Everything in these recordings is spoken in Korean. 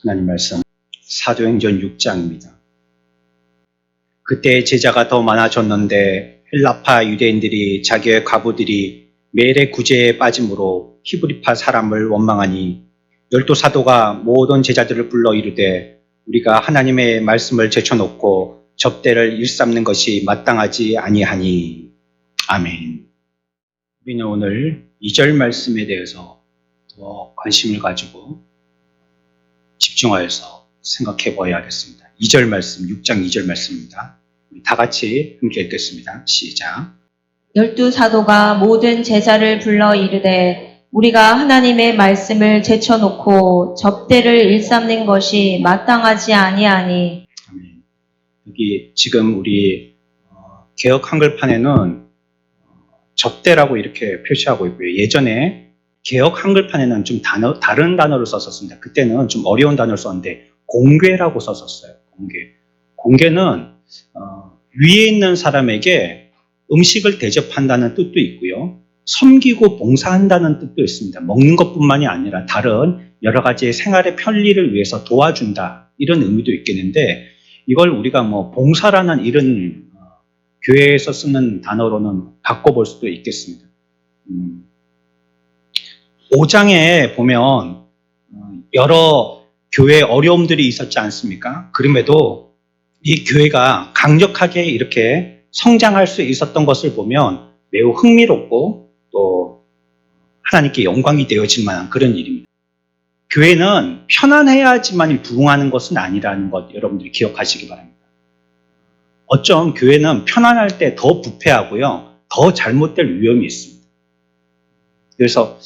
하나님 말씀 사도행전 6장입니다. 그때 제자가 더 많아졌는데 헬라파 유대인들이 자기의 과부들이 매일의 구제에 빠짐으로 히브리파 사람을 원망하니 열두 사도가 모든 제자들을 불러 이르되 우리가 하나님의 말씀을 제쳐놓고 접대를 일삼는 것이 마땅하지 아니하니. 아멘. 우리는 오늘 2절 말씀에 대해서 더 관심을 가지고 집중하여서 생각해 봐야겠습니다. 2절 말씀, 6장 2절 말씀입니다. 우리 다 같이 함께 읽겠습니다. 시작. 열두 사도가 모든 제자를 불러 이르되 우리가 하나님의 말씀을 제쳐놓고 접대를 일삼는 것이 마땅하지 아니하니. 아멘. 여기 지금 우리 개역 한글판에는 접대라고 이렇게 표시하고 있고요. 예전에 개역 한글판에는 좀 다른 단어를 썼었습니다. 그때는 좀 어려운 단어를 썼는데 공궤라고 썼었어요. 공궤는 위에 있는 사람에게 음식을 대접한다는 뜻도 있고요. 섬기고 봉사한다는 뜻도 있습니다. 먹는 것뿐만이 아니라 다른 여러 가지 생활의 편리를 위해서 도와준다, 이런 의미도 있겠는데, 이걸 우리가 봉사라는 이런 교회에서 쓰는 단어로는 바꿔볼 수도 있겠습니다. 5장에 보면 여러 교회 어려움들이 있었지 않습니까? 그럼에도 이 교회가 강력하게 이렇게 성장할 수 있었던 것을 보면 매우 흥미롭고 또 하나님께 영광이 되어질 만한 그런 일입니다. 교회는 편안해야지만 부흥하는 것은 아니라는 것 여러분들이 기억하시기 바랍니다. 어쩜 교회는 편안할 때 더 부패하고요, 더 잘못될 위험이 있습니다. 그래서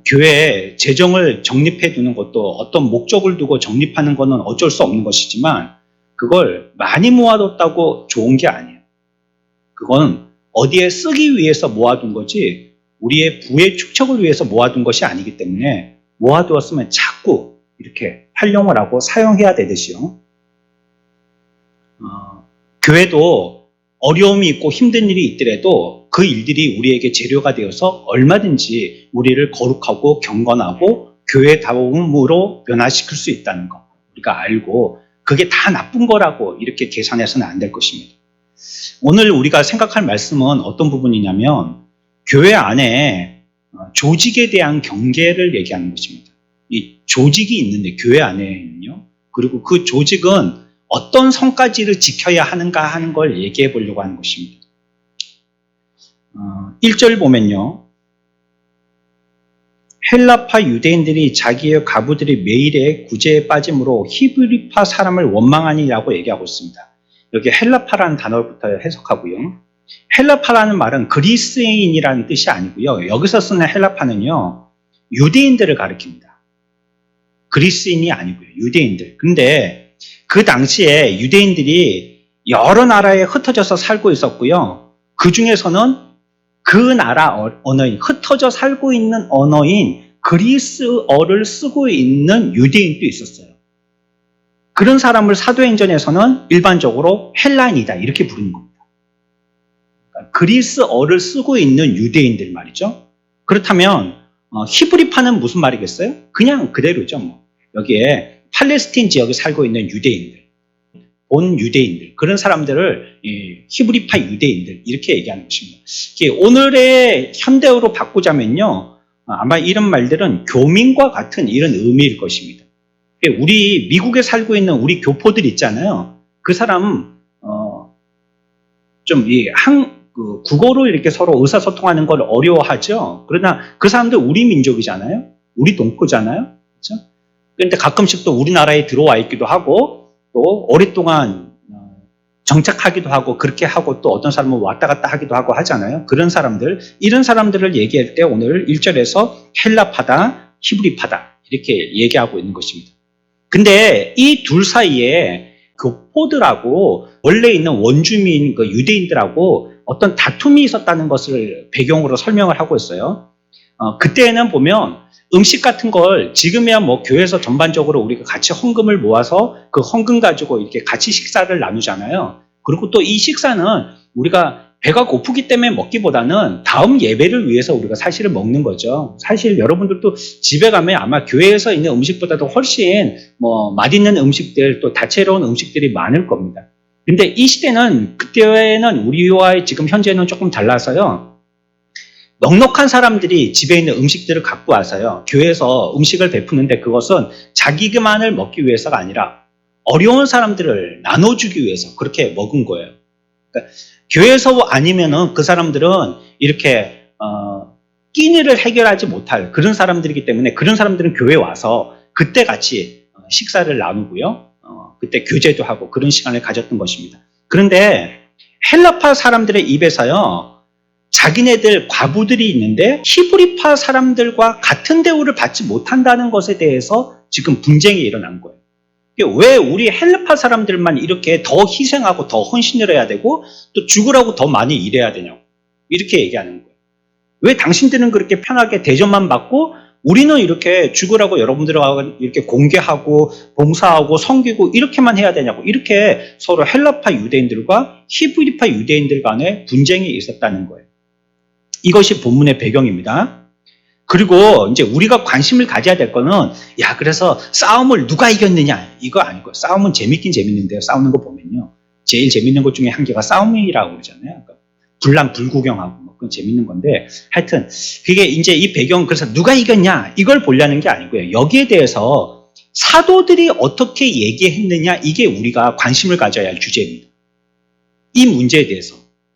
교회에 재정을 적립해 두는 것도 어떤 목적을 두고 적립하는 것은 어쩔 수 없는 것이지만 그걸 많이 모아뒀다고 좋은 게 아니에요. 그건 어디에 쓰기 위해서 모아둔 거지 우리의 부의 축적을 위해서 모아둔 것이 아니기 때문에 모아두었으면 자꾸 이렇게 활용을 하고 사용해야 되듯이요. 교회도 어려움이 있고 힘든 일이 있더라도 그 일들이 우리에게 재료가 되어서 얼마든지 우리를 거룩하고 경건하고 교회다움으로 변화시킬 수 있다는 것 우리가 알고, 그게 다 나쁜 거라고 이렇게 계산해서는 안 될 것입니다. 오늘 우리가 생각할 말씀은 어떤 부분이냐면 교회 안에 조직에 대한 경계를 얘기하는 것입니다. 이 조직이 있는데 교회 안에는요, 그리고 그 조직은 어떤 성까지를 지켜야 하는가 하는 걸 얘기해 보려고 하는 것입니다. 1절 보면요, 헬라파 유대인들이 자기의 과부들이 매일의 구제에 빠짐으로 히브리파 사람을 원망하니라고 얘기하고 있습니다. 여기 헬라파라는 단어부터 해석하고요. 헬라파라는 말은 그리스인이라는 뜻이 아니고요. 여기서 쓰는 헬라파는요, 유대인들을 가리킵니다. 그리스인이 아니고요, 유대인들. 근데 그 당시에 유대인들이 여러 나라에 흩어져서 살고 있었고요. 그 중에서는 그 나라 언어인, 흩어져 살고 있는 언어인 그리스어를 쓰고 있는 유대인도 있었어요. 그런 사람을 사도행전에서는 일반적으로 헬라인이다 이렇게 부르는 겁니다. 그러니까 그리스어를 쓰고 있는 유대인들 말이죠. 그렇다면 히브리파는 무슨 말이겠어요? 그냥 그대로죠. 여기에 팔레스틴 지역에 살고 있는 유대인들, 본 유대인들, 그런 사람들을 히브리파 유대인들 이렇게 얘기하는 것입니다. 오늘의 현대어로 바꾸자면요, 아마 이런 말들은 교민과 같은 이런 의미일 것입니다. 우리 미국에 살고 있는 우리 교포들 있잖아요. 그 사람 좀 국어로 이렇게 서로 의사소통하는 걸 어려워하죠. 그러나 그 사람들 우리 민족이잖아요. 우리 동포잖아요. 그렇죠? 그런데 가끔씩 또 우리나라에 들어와 있기도 하고 또 오랫동안 정착하기도 하고 그렇게 하고 또 어떤 사람은 왔다 갔다 하기도 하고 하잖아요. 그런 사람들, 이런 사람들을 얘기할 때 오늘 1절에서 헬라파다, 히브리파다 이렇게 얘기하고 있는 것입니다. 근데 이 둘 사이에 교포들하고 원래 있는 원주민 유대인들하고 어떤 다툼이 있었다는 것을 배경으로 설명을 하고 있어요. 그때는 보면 음식 같은 걸 지금이야 교회에서 전반적으로 우리가 같이 헌금을 모아서 그 헌금 가지고 이렇게 같이 식사를 나누잖아요. 그리고 또 이 식사는 우리가 배가 고프기 때문에 먹기보다는 다음 예배를 위해서 우리가 사실을 먹는 거죠. 사실 여러분들도 집에 가면 아마 교회에서 있는 음식보다도 훨씬 맛있는 음식들 또 다채로운 음식들이 많을 겁니다. 근데 이 시대는 그때는 우리와의 지금 현재는 조금 달라서요. 넉넉한 사람들이 집에 있는 음식들을 갖고 와서요. 교회에서 음식을 베푸는데 그것은 자기만을 먹기 위해서가 아니라 어려운 사람들을 나눠주기 위해서 그렇게 먹은 거예요. 그러니까 교회에서 아니면은 그 사람들은 이렇게 끼니를 해결하지 못할 그런 사람들이기 때문에 그런 사람들은 교회에 와서 그때 같이 식사를 나누고요. 그때 교제도 하고 그런 시간을 가졌던 것입니다. 그런데 헬라파 사람들의 입에서요. 자기네들 과부들이 있는데 히브리파 사람들과 같은 대우를 받지 못한다는 것에 대해서 지금 분쟁이 일어난 거예요. 왜 우리 헬라파 사람들만 이렇게 더 희생하고 더 헌신을 해야 되고 또 죽으라고 더 많이 일해야 되냐고 이렇게 얘기하는 거예요. 왜 당신들은 그렇게 편하게 대접만 받고 우리는 이렇게 죽으라고 여러분들하고 이렇게 공개하고 봉사하고 섬기고 이렇게만 해야 되냐고 이렇게 서로 헬라파 유대인들과 히브리파 유대인들 간에 분쟁이 있었다는 거예요. 이것이 본문의 배경입니다. 그리고 이제 우리가 관심을 가져야 될 거는 그래서 싸움을 누가 이겼느냐 이거 아니고 싸움은 재밌긴 재밌는데요. 싸우는 거 보면요. 제일 재밌는 것 중에 한 개가 싸움이라고 그러잖아요. 그러니까 불난 불구경하고 그건 재밌는 건데 하여튼 그게 이제 이 배경 그래서 누가 이겼냐 이걸 보려는 게 아니고요. 여기에 대해서 사도들이 어떻게 얘기했느냐 이게 우리가 관심을 가져야 할 주제입니다. 이 문제에 대해서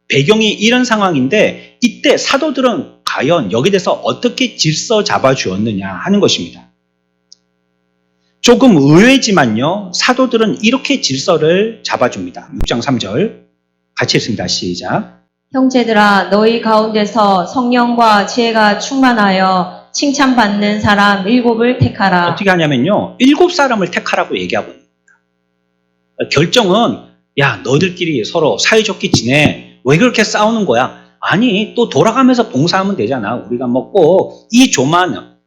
배경이 이런 상황인데 이때 사도들은 과연 여기에 대해서 어떻게 질서 잡아주었느냐 하는 것입니다. 조금 의외지만요. 사도들은 이렇게 질서를 잡아줍니다. 6장 3절 같이 읽습니다. 시작. 형제들아 너희 가운데서 성령과 지혜가 충만하여 칭찬받는 사람 7을 택하라. 어떻게 하냐면요. 7사람을 택하라고 얘기하고 있습니다. 결정은 너희들끼리 서로 사이좋게 지내. 왜 그렇게 싸우는 거야? 아니 또 돌아가면서 봉사하면 되잖아. 우리가 먹고 이 조만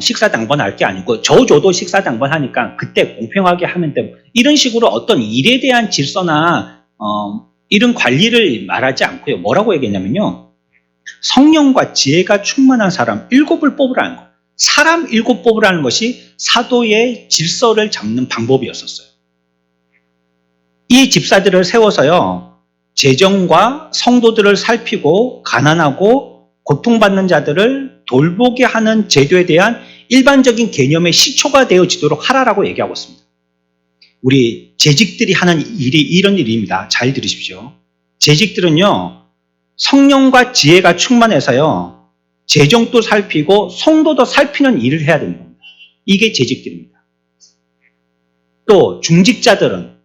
식사 당번할 게 아니고 저 조도 식사 당번하니까 그때 공평하게 하면 되고 이런 식으로 어떤 일에 대한 질서나 이런 관리를 말하지 않고요. 뭐라고 얘기했냐면요. 성령과 지혜가 충만한 사람 7을 뽑으라는 거. 사람 7 뽑으라는 것이 사도의 질서를 잡는 방법이었었어요. 이 집사들을 세워서요. 재정과 성도들을 살피고 가난하고 고통받는 자들을 돌보게 하는 제도에 대한 일반적인 개념의 시초가 되어지도록 하라라고 얘기하고 있습니다. 우리 재직들이 하는 일이 이런 일입니다. 잘 들으십시오. 재직들은요. 성령과 지혜가 충만해서요. 재정도 살피고 성도도 살피는 일을 해야 됩니다. 이게 재직들입니다. 또 중직자들은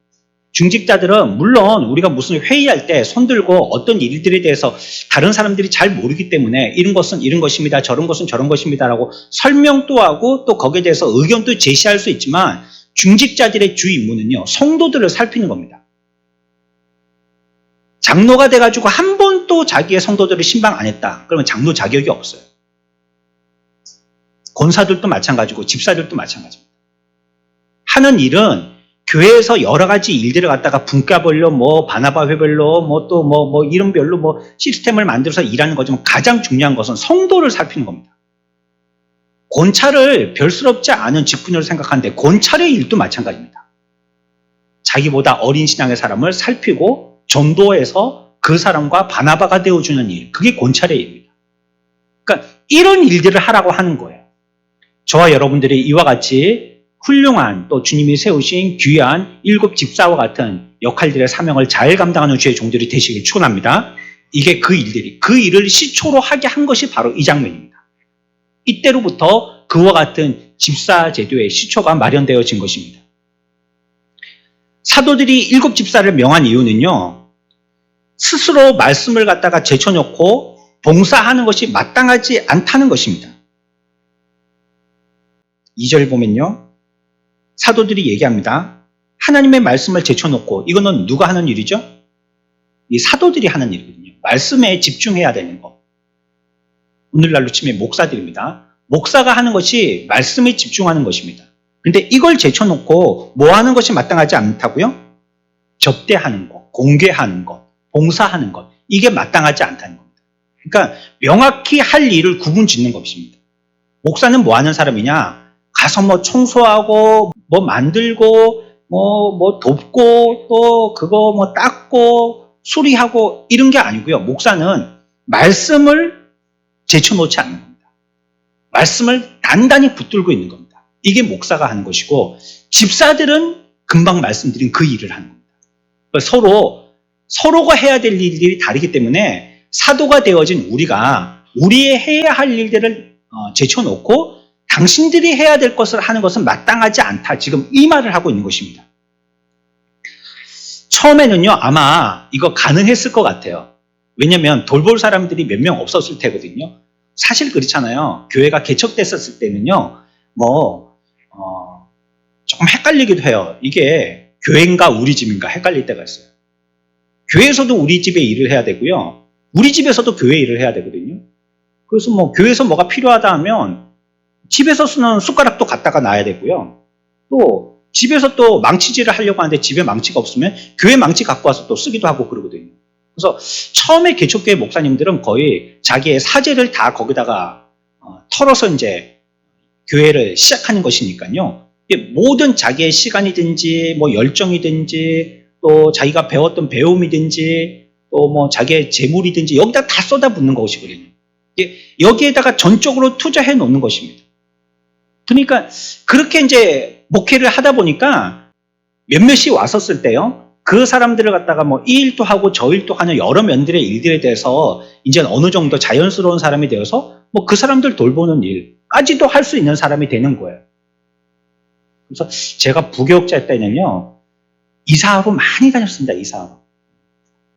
물론 우리가 무슨 회의할 때 손들고 어떤 일들에 대해서 다른 사람들이 잘 모르기 때문에 이런 것은 이런 것입니다. 저런 것은 저런 것입니다라고 설명도 하고 또 거기에 대해서 의견도 제시할 수 있지만 중직자들의 주 임무는요. 성도들을 살피는 겁니다. 장로가 돼가지고 한 번도 자기의 성도들을 신방 안 했다. 그러면 장로 자격이 없어요. 권사들도 마찬가지고 집사들도 마찬가지입니다. 하는 일은 교회에서 여러 가지 일들을 갖다가 분과별로 바나바 회별로 또 이름별로 시스템을 만들어서 일하는 거지만 가장 중요한 것은 성도를 살피는 겁니다. 권찰을 별스럽지 않은 직분으로 생각하는데 권찰의 일도 마찬가지입니다. 자기보다 어린 신앙의 사람을 살피고 전도해서 그 사람과 바나바가 되어주는 일, 그게 권찰의 일입니다. 그러니까 이런 일들을 하라고 하는 거예요. 저와 여러분들이 이와 같이 훌륭한 또 주님이 세우신 귀한 7 집사와 같은 역할들의 사명을 잘 감당하는 주의 종들이 되시길 축원합니다. 이게 그 일을 시초로 하게 한 것이 바로 이 장면입니다. 이때로부터 그와 같은 집사 제도의 시초가 마련되어진 것입니다. 사도들이 7 집사를 명한 이유는요. 스스로 말씀을 갖다가 제쳐놓고 봉사하는 것이 마땅하지 않다는 것입니다. 2절 보면요. 사도들이 얘기합니다. 하나님의 말씀을 제쳐놓고 이거는 누가 하는 일이죠? 이 사도들이 하는 일이거든요. 말씀에 집중해야 되는 거. 오늘날로 치면 목사들입니다. 목사가 하는 것이 말씀에 집중하는 것입니다. 그런데 이걸 제쳐놓고 뭐 하는 것이 마땅하지 않다고요? 접대하는 것, 공개하는 것, 봉사하는 것. 이게 마땅하지 않다는 겁니다. 그러니까 명확히 할 일을 구분 짓는 것입니다. 목사는 뭐 하는 사람이냐? 가서 뭐 청소하고 뭐 만들고 뭐 돕고 또 그거 뭐 닦고 수리하고 이런 게 아니고요. 목사는 말씀을 제쳐놓지 않는 겁니다. 말씀을 단단히 붙들고 있는 겁니다. 이게 목사가 하는 것이고 집사들은 금방 말씀드린 그 일을 하는 겁니다. 서로가 해야 될 일들이 다르기 때문에 사도가 되어진 우리가 우리의 해야 할 일들을 제쳐놓고 당신들이 해야 될 것을 하는 것은 마땅하지 않다. 지금 이 말을 하고 있는 것입니다. 처음에는요, 아마 이거 가능했을 것 같아요. 왜냐면 돌볼 사람들이 몇 명 없었을 테거든요. 사실 그렇잖아요. 교회가 개척됐었을 때는요, 조금 헷갈리기도 해요. 이게 교회인가 우리 집인가 헷갈릴 때가 있어요. 교회에서도 우리 집에 일을 해야 되고요. 우리 집에서도 교회 일을 해야 되거든요. 그래서 교회에서 뭐가 필요하다 하면 집에서 쓰는 숟가락도 갖다가 놔야 되고요. 또 집에서 또 망치질을 하려고 하는데 집에 망치가 없으면 교회 망치 갖고 와서 또 쓰기도 하고 그러거든요. 그래서 처음에 개척교회 목사님들은 거의 자기의 사제를 다 거기다가 털어서 이제 교회를 시작하는 것이니까요. 모든 자기의 시간이든지 열정이든지 또 자기가 배웠던 배움이든지 또 자기의 재물이든지 여기다 다 쏟아붓는 것이거든요. 여기에다가 전적으로 투자해 놓는 것입니다. 그러니까 그렇게 이제 목회를 하다 보니까 몇몇이 왔었을 때요. 그 사람들을 갖다가 이 일도 하고 저 일도 하는 여러 면들의 일들에 대해서 이제 어느 정도 자연스러운 사람이 되어서 그 사람들 돌보는 일까지도 할 수 있는 사람이 되는 거예요. 그래서 제가 부교육자 때는요. 이사하러 많이 다녔습니다. 이사하러.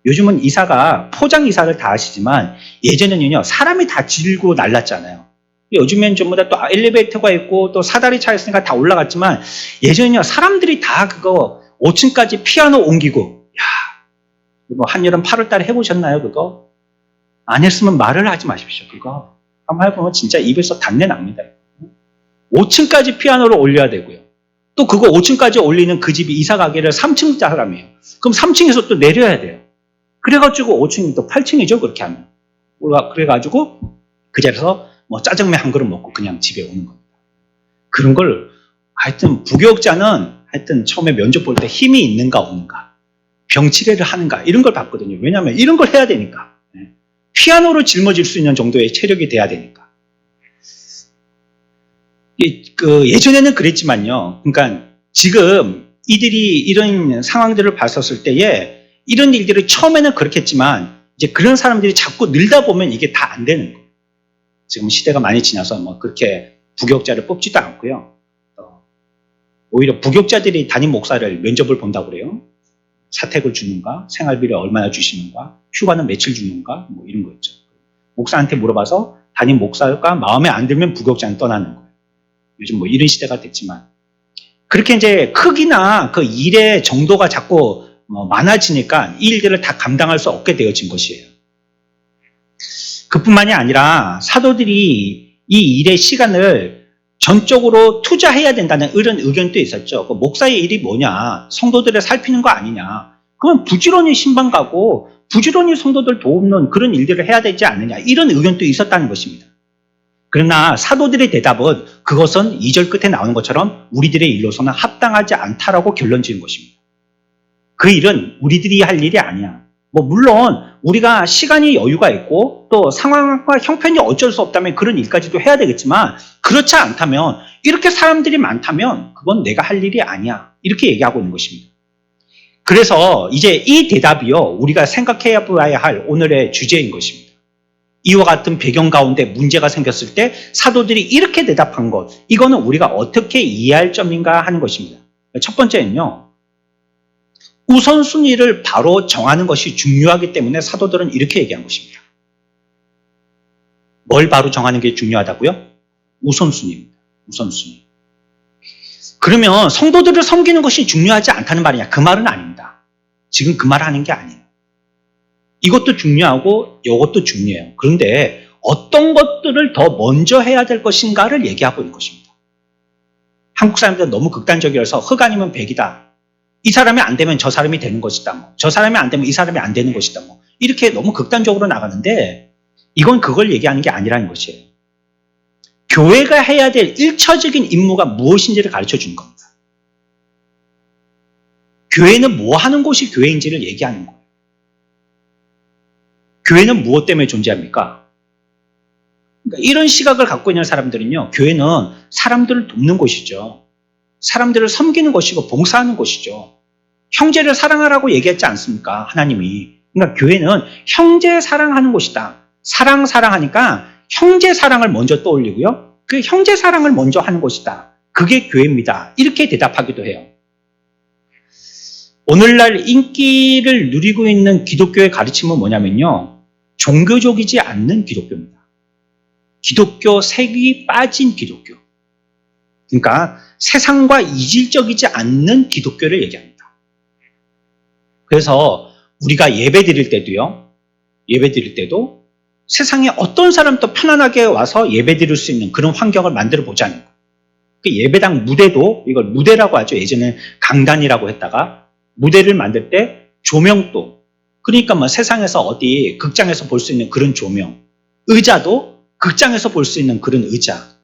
요즘은 이사가 포장 이사를 다 하시지만 예전에는요. 사람이 다 질고 날랐잖아요. 요즘엔 전부 다 또 엘리베이터가 있고 또 사다리 차 있으니까 다 올라갔지만 예전에는요. 사람들이 다 그거 5층까지 피아노 옮기고 한여름 8월 달에 해보셨나요? 그거? 안 했으면 말을 하지 마십시오. 그거 한번 해보면 진짜 입에서 단내 납니다. 5층까지 피아노를 올려야 되고요. 또 그거 5층까지 올리는 그 집이 이사 가기를 3층 사람이에요. 그럼 3층에서 또 내려야 돼요. 그래가지고 5층이 또 8층이죠. 그렇게 하면. 그래가지고 그 자리에서 짜장면 한 그릇 먹고 그냥 집에 오는 겁니다. 그런 걸 하여튼 부교육자는 하여튼 처음에 면접 볼 때 힘이 있는가 없는가, 병치레를 하는가 이런 걸 봤거든요. 왜냐하면 이런 걸 해야 되니까. 피아노를 짊어질 수 있는 정도의 체력이 돼야 되니까. 예전에는 그랬지만요. 그러니까 지금 이들이 이런 상황들을 봤었을 때에 이런 일들을 처음에는 그렇겠지만 이제 그런 사람들이 자꾸 늘다 보면 이게 다 안 되는 거예요. 지금 시대가 많이 지나서 그렇게 부교육자를 뽑지도 않고요. 오히려 부교육자들이 담임 목사를 면접을 본다고 그래요. 사택을 주는가, 생활비를 얼마나 주시는가, 휴가는 며칠 주는가, 이런 거 있죠. 목사한테 물어봐서 담임 목사가 마음에 안 들면 부교육자는 떠나는 거예요. 요즘 이런 시대가 됐지만 그렇게 이제 크기나 그 일의 정도가 자꾸 많아지니까 이 일들을 다 감당할 수 없게 되어진 것이에요. 그뿐만이 아니라 사도들이 이 일의 시간을 전적으로 투자해야 된다는 이런 의견도 있었죠. 목사의 일이 뭐냐? 성도들을 살피는 거 아니냐? 그러면 부지런히 신방 가고 부지런히 성도들 돕는 그런 일들을 해야 되지 않느냐? 이런 의견도 있었다는 것입니다. 그러나 사도들의 대답은 그것은 2절 끝에 나오는 것처럼 우리들의 일로서는 합당하지 않다라고 결론 지은 것입니다. 그 일은 우리들이 할 일이 아니야. 물론 우리가 시간이 여유가 있고 또 상황과 형편이 어쩔 수 없다면 그런 일까지도 해야 되겠지만 그렇지 않다면 이렇게 사람들이 많다면 그건 내가 할 일이 아니야. 이렇게 얘기하고 있는 것입니다. 그래서 이제 이 대답이요. 우리가 생각해 봐야 할 오늘의 주제인 것입니다. 이와 같은 배경 가운데 문제가 생겼을 때 사도들이 이렇게 대답한 것, 이거는 우리가 어떻게 이해할 점인가 하는 것입니다. 첫 번째는요. 우선순위를 바로 정하는 것이 중요하기 때문에 사도들은 이렇게 얘기한 것입니다. 뭘 바로 정하는 게 중요하다고요? 우선순위입니다. 우선순위. 그러면 성도들을 섬기는 것이 중요하지 않다는 말이냐? 그 말은 아닙니다. 지금 그 말을 하는 게 아니에요. 이것도 중요하고 이것도 중요해요. 그런데 어떤 것들을 더 먼저 해야 될 것인가를 얘기하고 있는 것입니다. 한국 사람들은 너무 극단적이어서 흑 아니면 백이다. 이 사람이 안 되면 저 사람이 되는 것이다. 저 사람이 안 되면 이 사람이 안 되는 것이다. 이렇게 너무 극단적으로 나가는데 이건 그걸 얘기하는 게 아니라는 것이에요. 교회가 해야 될 1차적인 임무가 무엇인지를 가르쳐 주는 겁니다. 교회는 뭐 하는 곳이 교회인지를 얘기하는 거예요. 교회는 무엇 때문에 존재합니까? 그러니까 이런 시각을 갖고 있는 사람들은요, 교회는 사람들을 돕는 곳이죠. 사람들을 섬기는 것이고 봉사하는 곳이죠. 형제를 사랑하라고 얘기했지 않습니까? 하나님이. 그러니까 교회는 형제 사랑하는 곳이다. 사랑하니까 형제 사랑을 먼저 떠올리고요. 그 형제 사랑을 먼저 하는 곳이다. 그게 교회입니다. 이렇게 대답하기도 해요. 오늘날 인기를 누리고 있는 기독교의 가르침은 뭐냐면요. 종교적이지 않는 기독교입니다. 기독교 색이 빠진 기독교. 그러니까 세상과 이질적이지 않는 기독교를 얘기합니다. 그래서 우리가 예배 드릴 때도 세상에 어떤 사람도 편안하게 와서 예배 드릴 수 있는 그런 환경을 만들어 보자는 거예요. 그 예배당 무대도, 이걸 무대라고 하죠. 예전에 강단이라고 했다가 무대를 만들 때 조명도, 그러니까 뭐 세상에서 어디 극장에서 볼 수 있는 그런 조명, 의자도 극장에서 볼 수 있는 그런 의자,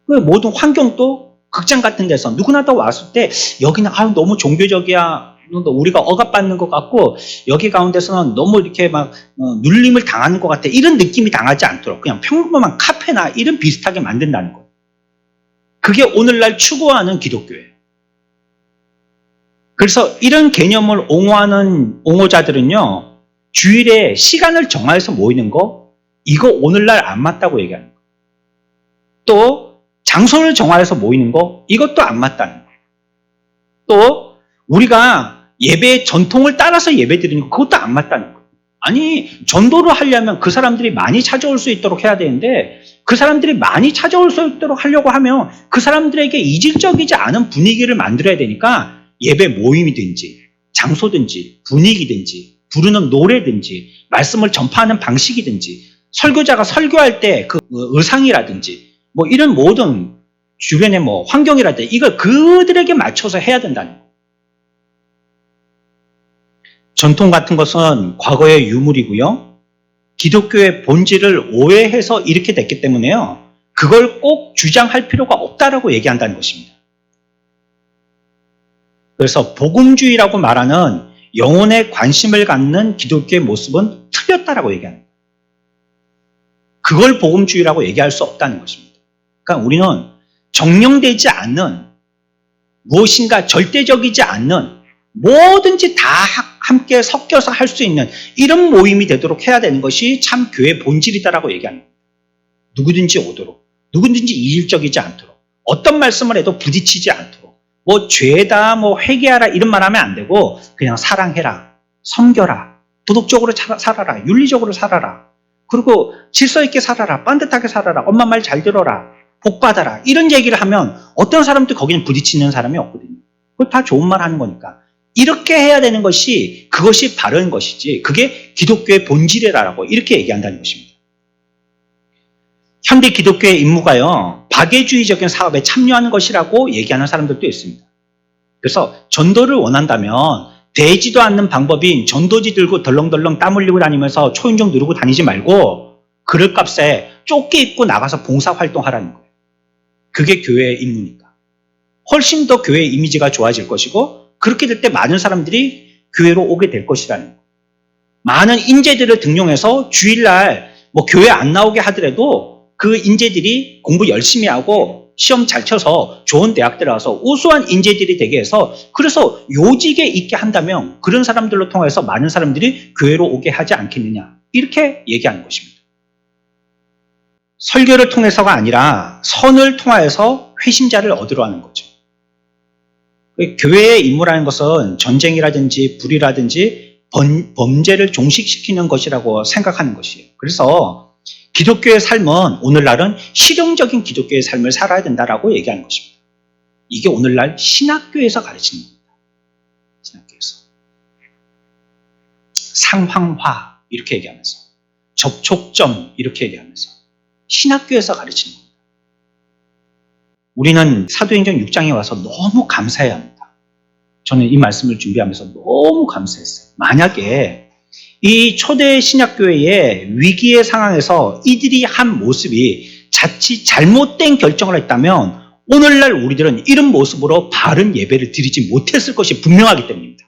모든 환경도 극장 같은 데서 누구나 다 왔을 때 여기는 너무 종교적이야, 우리가 억압받는 것 같고 여기 가운데서는 너무 이렇게 막 눌림을 당하는 것 같아, 이런 느낌이 당하지 않도록 그냥 평범한 카페나 이런 비슷하게 만든다는 거예요. 그게 오늘날 추구하는 기독교예요. 그래서 이런 개념을 옹호하는 옹호자들은요, 주일에 시간을 정해서 모이는 거, 이거 오늘날 안 맞다고 얘기하는 거예요. 또 장소를 정해서 모이는 거, 이것도 안 맞다는 거예요. 또 우리가 예배의 전통을 따라서 예배 드리는 거, 그것도 안 맞다는 거예요. 아니, 전도를 하려면 그 사람들이 많이 찾아올 수 있도록 해야 되는데, 그 사람들이 많이 찾아올 수 있도록 하려고 하면 그 사람들에게 이질적이지 않은 분위기를 만들어야 되니까 예배 모임이든지 장소든지 분위기든지 부르는 노래든지 말씀을 전파하는 방식이든지 설교자가 설교할 때 그 의상이라든지 뭐 이런 모든 주변의 뭐 환경이라든지 이걸 그들에게 맞춰서 해야 된다는 거예요. 전통 같은 것은 과거의 유물이고요. 기독교의 본질을 오해해서 이렇게 됐기 때문에요. 그걸 꼭 주장할 필요가 없다라고 얘기한다는 것입니다. 그래서 복음주의라고 말하는 영혼에 관심을 갖는 기독교의 모습은 틀렸다라고 얘기합니다. 그걸 복음주의라고 얘기할 수 없다는 것입니다. 그러니까 우리는 정령되지 않는, 무엇인가 절대적이지 않는, 뭐든지 다 함께 섞여서 할 수 있는 이런 모임이 되도록 해야 되는 것이 참 교회의 본질이다라고 얘기합니다. 누구든지 오도록, 누구든지 이질적이지 않도록, 어떤 말씀을 해도 부딪히지 않도록, 뭐 죄다, 뭐 회개하라 이런 말 하면 안 되고 그냥 사랑해라, 섬겨라, 도덕적으로 살아라, 윤리적으로 살아라, 그리고 질서 있게 살아라, 반듯하게 살아라, 엄마 말 잘 들어라, 복 받아라, 이런 얘기를 하면 어떤 사람도 거기는 부딪히는 사람이 없거든요. 그거 다 좋은 말 하는 거니까. 이렇게 해야 되는 것이, 그것이 바른 것이지, 그게 기독교의 본질이라고 이렇게 얘기한다는 것입니다. 현대 기독교의 임무가요, 박애주의적인 사업에 참여하는 것이라고 얘기하는 사람들도 있습니다. 그래서 전도를 원한다면 되지도 않는 방법인 전도지 들고 덜렁덜렁 땀 흘리고 다니면서 초인종 누르고 다니지 말고 그럴 값에 조끼 입고 나가서 봉사활동하라는 거예요. 그게 교회의 임무니까. 훨씬 더 교회의 이미지가 좋아질 것이고, 그렇게 될 때 많은 사람들이 교회로 오게 될 것이라는 거예요. 많은 인재들을 등용해서 주일날 뭐 교회 안 나오게 하더라도 그 인재들이 공부 열심히 하고 시험 잘 쳐서 좋은 대학 들어가서 우수한 인재들이 되게 해서, 그래서 요직에 있게 한다면 그런 사람들로 통해서 많은 사람들이 교회로 오게 하지 않겠느냐, 이렇게 얘기하는 것입니다. 설교를 통해서가 아니라 선을 통하여서 회심자를 얻으러 하는 거죠. 교회의 임무라는 것은 전쟁이라든지 불이라든지 범죄를 종식시키는 것이라고 생각하는 것이에요. 그래서 기독교의 삶은 오늘날은 실용적인 기독교의 삶을 살아야 된다라고 얘기하는 것입니다. 이게 오늘날 신학교에서 가르치는 겁니다. 신학교에서. 상황화 이렇게 얘기하면서, 접촉점 이렇게 얘기하면서 신학교에서 가르치는 겁니다. 우리는 사도행전 6장에 와서 너무 감사해야 합니다. 저는 이 말씀을 준비하면서 너무 감사했어요. 만약에 이 초대 신약교회의 위기의 상황에서 이들이 한 모습이 자칫 잘못된 결정을 했다면 오늘날 우리들은 이런 모습으로 바른 예배를 드리지 못했을 것이 분명하기 때문입니다.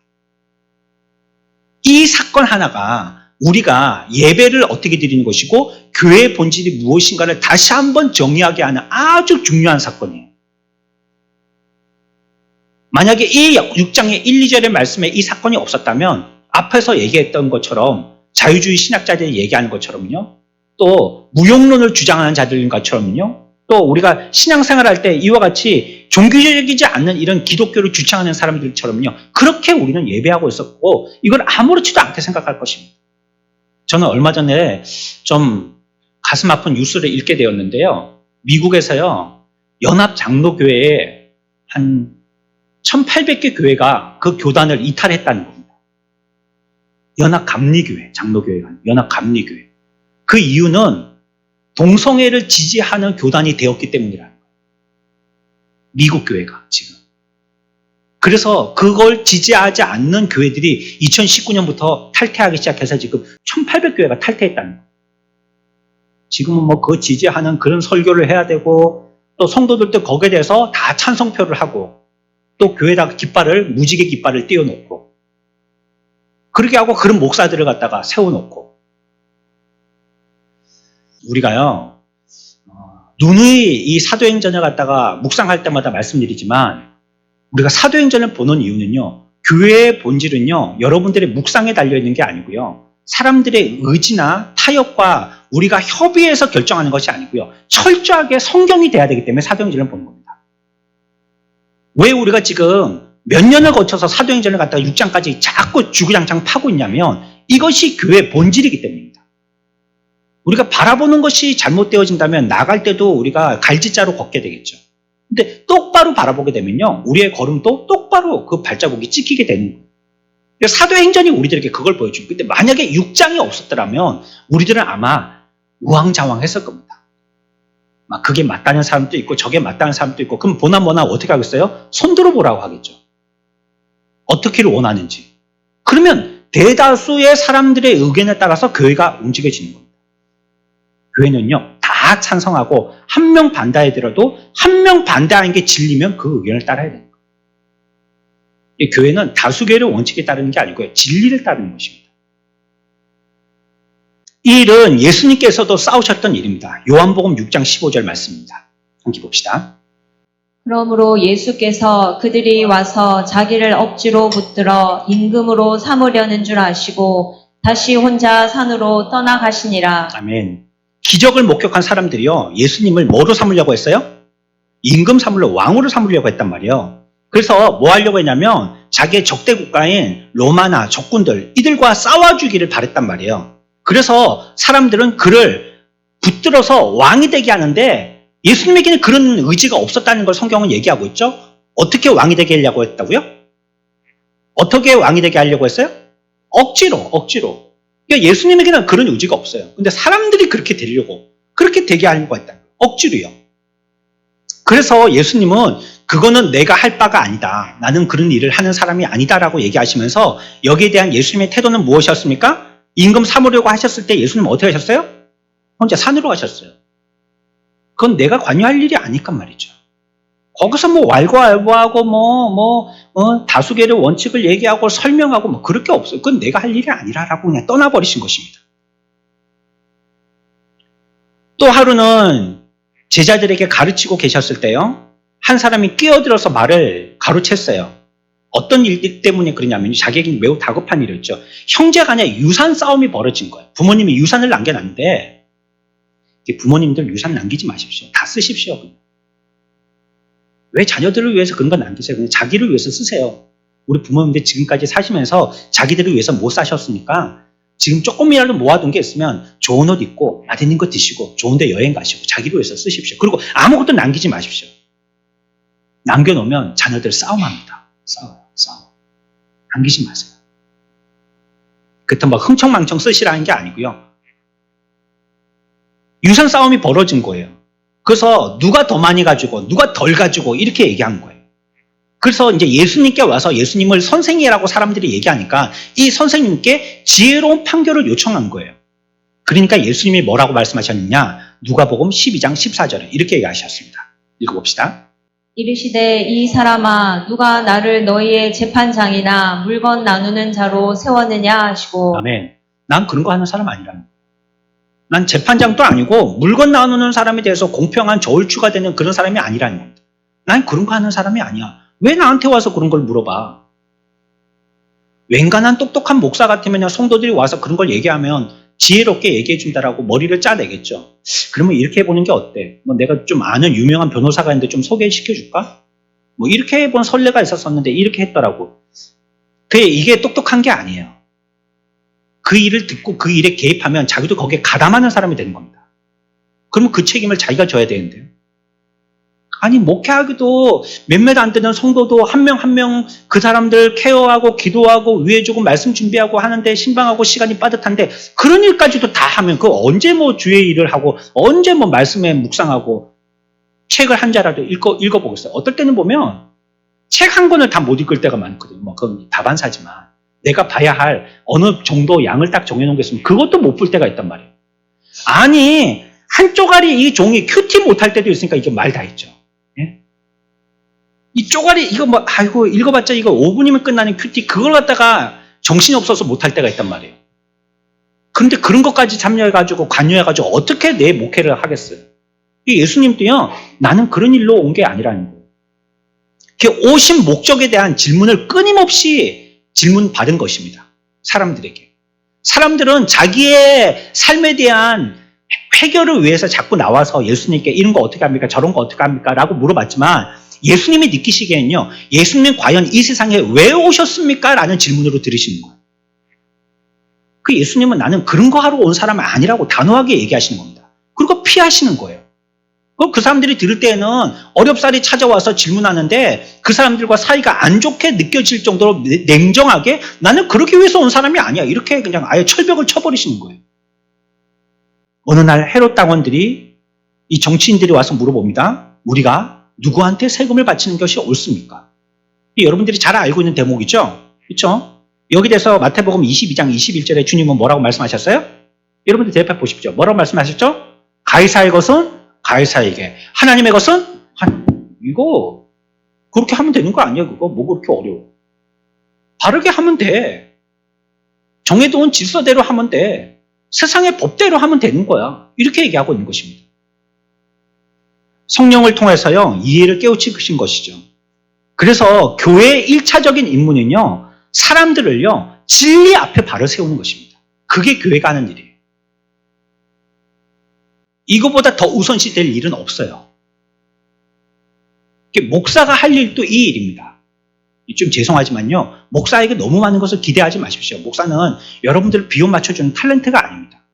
이 사건 하나가 우리가 예배를 어떻게 드리는 것이고 교회의 본질이 무엇인가를 다시 한번 정리하게 하는 아주 중요한 사건이에요. 만약에 이 6장의 1, 2절의 말씀에 이 사건이 없었다면 앞에서 얘기했던 것처럼 자유주의 신학자들이 얘기하는 것처럼요. 또 무용론을 주장하는 자들인 것처럼요. 또 우리가 신앙생활할 때 이와 같이 종교적이지 않는 이런 기독교를 주창하는 사람들처럼요. 그렇게 우리는 예배하고 있었고 이걸 아무렇지도 않게 생각할 것입니다. 저는 얼마 전에 좀 가슴 아픈 뉴스를 읽게 되었는데요. 미국에서요. 연합장로교회에 한 1800개 교회가 그 교단을 이탈했다는 겁니다. 연합감리교회, 장로교회가 아니고 연합감리교회. 그 이유는 동성애를 지지하는 교단이 되었기 때문이라는 거예요. 미국 교회가 지금. 그래서 그걸 지지하지 않는 교회들이 2019년부터 탈퇴하기 시작해서 지금 1800교회가 탈퇴했다는 거예요. 지금은 뭐 그거 지지하는 그런 설교를 해야 되고 또 성도들도 거기에 대해서 다 찬성표를 하고 또 교회에다가 깃발을, 무지개 깃발을 띄워놓고 그렇게 하고 그런 목사들을 갖다가 세워놓고 우리가요, 누누이 이 사도행전을 갖다가 묵상할 때마다 말씀드리지만 우리가 사도행전을 보는 이유는요, 교회의 본질은요, 여러분들의 묵상에 달려있는 게 아니고요, 사람들의 의지나 타협과 우리가 협의해서 결정하는 것이 아니고요, 철저하게 성경이 돼야 되기 때문에 사도행전을 보는 겁니다. 왜 우리가 지금 몇 년을 거쳐서 사도행전을 갖다가 6장까지 자꾸 주구장창 파고 있냐면 이것이 교회의 본질이기 때문입니다. 우리가 바라보는 것이 잘못되어진다면 나갈 때도 우리가 갈지자로 걷게 되겠죠. 근데 똑바로 바라보게 되면요, 우리의 걸음도 똑바로 그 발자국이 찍히게 되는 거예요. 사도행전이 우리들에게 그걸 보여줍니다. 근데 만약에 6장이 없었더라면 우리들은 아마 우왕좌왕했을 겁니다. 막 그게 맞다는 사람도 있고 저게 맞다는 사람도 있고 그럼 보나 어떻게 하겠어요? 손들어 보라고 하겠죠. 어떻게를 원하는지. 그러면 대다수의 사람들의 의견에 따라서 교회가 움직여지는 겁니다. 교회는요, 다 찬성하고 한 명 반대하더라도 한 명 반대하는 게 진리면 그 의견을 따라야 됩니다. 이 교회는 다수결의 원칙에 따르는 게 아니고요, 진리를 따르는 것입니다. 이 일은 예수님께서도 싸우셨던 일입니다. 요한복음 6장 15절 말씀입니다. 함께 봅시다. 그러므로 예수께서 그들이 와서 자기를 억지로 붙들어 임금으로 삼으려는 줄 아시고 다시 혼자 산으로 떠나가시니라. 아멘. 기적을 목격한 사람들이요, 예수님을 뭐로 삼으려고 했어요? 임금 삼으려고, 왕으로 삼으려고 했단 말이에요. 그래서 뭐 하려고 했냐면 자기의 적대 국가인 로마나 적군들, 이들과 싸워주기를 바랬단 말이에요. 그래서 사람들은 그를 붙들어서 왕이 되게 하는데 예수님에게는 그런 의지가 없었다는 걸 성경은 얘기하고 있죠. 어떻게 왕이 되게 하려고 했다고요? 어떻게 왕이 되게 하려고 했어요? 억지로. 그러니까 예수님에게는 그런 의지가 없어요. 근데 사람들이 그렇게 되려고, 그렇게 되게 하려고 했다. 억지로요. 그래서 예수님은 그거는 내가 할 바가 아니다. 나는 그런 일을 하는 사람이 아니다라고 얘기하시면서 여기에 대한 예수님의 태도는 무엇이었습니까? 임금 삼으려고 하셨을 때 예수님은 어떻게 하셨어요? 혼자 산으로 가셨어요. 그건 내가 관여할 일이 아니까 말이죠. 거기서 뭐 왈가왈부하고 다수결의 원칙을 얘기하고 설명하고 뭐 그럴 게 없어요. 그건 내가 할 일이 아니라라고 그냥 떠나버리신 것입니다. 또 하루는 제자들에게 가르치고 계셨을 때요, 한 사람이 끼어들어서 말을 가로챘어요. 어떤 일 때문에 그러냐면 자기에게는 매우 다급한 일이었죠. 형제간에 유산 싸움이 벌어진 거예요. 부모님이 유산을 남겨놨는데 부모님들 유산 남기지 마십시오. 다 쓰십시오. 왜 자녀들을 위해서 그런 거 남기세요? 그냥 자기를 위해서 쓰세요. 우리 부모님들 지금까지 사시면서 자기들을 위해서 못 사셨으니까 지금 조금이라도 모아둔 게 있으면 좋은 옷 입고 맛있는 거 드시고 좋은 데 여행 가시고 자기를 위해서 쓰십시오. 그리고 아무것도 남기지 마십시오. 남겨놓으면 자녀들 싸움합니다. 싸워. 남기지 마세요. 그렇다고 막 흥청망청 쓰시라는 게 아니고요. 유산 싸움이 벌어진 거예요. 그래서 누가 더 많이 가지고 누가 덜 가지고 이렇게 얘기한 거예요. 그래서 이제 예수님께 와서 예수님을 선생이라고 사람들이 얘기하니까 이 선생님께 지혜로운 판결을 요청한 거예요. 그러니까 예수님이 뭐라고 말씀하셨느냐? 누가복음 12장 14절에 이렇게 얘기하셨습니다. 읽어봅시다. 이르시되 이 사람아 누가 나를 너희의 재판장이나 물건 나누는 자로 세웠느냐 하시고 아멘. 난 그런 거 하는 사람 아니라는 거예요. 난 재판장도 아니고 물건 나누는 사람에 대해서 공평한 저울추가 되는 그런 사람이 아니라는 겁니다. 난 그런 거 하는 사람이 아니야. 왜 나한테 와서 그런 걸 물어봐? 웬간한 똑똑한 목사 같으면 성도들이 와서 그런 걸 얘기하면 지혜롭게 얘기해 준다라고 머리를 짜내겠죠. 그러면 이렇게 해보는 게 어때? 뭐 내가 좀 아는 유명한 변호사가 있는데 좀 소개시켜 줄까? 뭐 이렇게 해본 선례가 있었었는데 이렇게 했더라고. 이게 똑똑한 게 아니에요. 그 일을 듣고 그 일에 개입하면 자기도 거기에 가담하는 사람이 되는 겁니다. 그러면 그 책임을 자기가 져야 되는데요. 아니 목회하기도 몇몇 안 되는 성도도 한 명 한 명 그 사람들 케어하고 기도하고 위해주고 말씀 준비하고 하는데 신방하고 시간이 빠듯한데 그런 일까지도 다 하면 그 언제 뭐 주의 일을 하고 언제 뭐 말씀에 묵상하고 책을 한 자라도 읽어보겠어요. 어떨 때는 보면 책 한 권을 다 못 읽을 때가 많거든요. 뭐 그건 다반사지만 내가 봐야 할 어느 정도 양을 딱 정해놓은 게 있으면 그것도 못 볼 때가 있단 말이에요. 아니 한 쪼가리 이 종이 큐티 못할 때도 있으니까 이게 말 다 했죠. 예? 이 쪼가리 이거 뭐 아이고 읽어봤자 이거 5분이면 끝나는 큐티 그걸 갖다가 정신이 없어서 못할 때가 있단 말이에요. 그런데 그런 것까지 참여해가지고 관여해가지고 어떻게 내 목회를 하겠어요? 이 예수님도요 나는 그런 일로 온 게 아니라는 거예요. 오신 목적에 대한 질문을 끊임없이 질문받은 것입니다. 사람들에게. 사람들은 자기의 삶에 대한 해결을 위해서 자꾸 나와서 예수님께 이런 거 어떻게 합니까? 저런 거 어떻게 합니까? 라고 물어봤지만 예수님이 느끼시기에는요. 예수님은 과연 이 세상에 왜 오셨습니까? 라는 질문으로 들으시는 거예요. 그 예수님은 나는 그런 거 하러 온 사람은 아니라고 단호하게 얘기하시는 겁니다. 그리고 피하시는 거예요. 그 사람들이 들을 때에는 어렵사리 찾아와서 질문하는데 그 사람들과 사이가 안 좋게 느껴질 정도로 냉정하게 나는 그러기 위해서 온 사람이 아니야. 이렇게 그냥 아예 철벽을 쳐버리시는 거예요. 어느 날 헤롯 당원들이 이 정치인들이 와서 물어봅니다. 우리가 누구한테 세금을 바치는 것이 옳습니까? 여러분들이 잘 알고 있는 대목이죠? 그렇죠? 여기 대해서 마태복음 22장 21절에 주님은 뭐라고 말씀하셨어요? 여러분들 대답해 보십시오. 뭐라고 말씀하셨죠? 가이사의 것은 가이사에게, 하나님의 것은 이거 그렇게 하면 되는 거 아니야? 그거 뭐 그렇게 어려워? 바르게 하면 돼. 정해놓은 질서대로 하면 돼. 세상의 법대로 하면 되는 거야. 이렇게 얘기하고 있는 것입니다. 성령을 통해서요 이해를 깨우치신 것이죠. 그래서 교회의 1차적인 임무는요 사람들을요 진리 앞에 바로 세우는 것입니다. 그게 교회가 하는 일이에요. 이거보다 더 우선시 될 일은 없어요. 목사가 할 일도 이 일입니다. 좀 죄송하지만요 목사에게 너무 많은 것을 기대하지 마십시오. 목사는 여러분들을 비유 맞춰주는 탤런트가 아닙니다.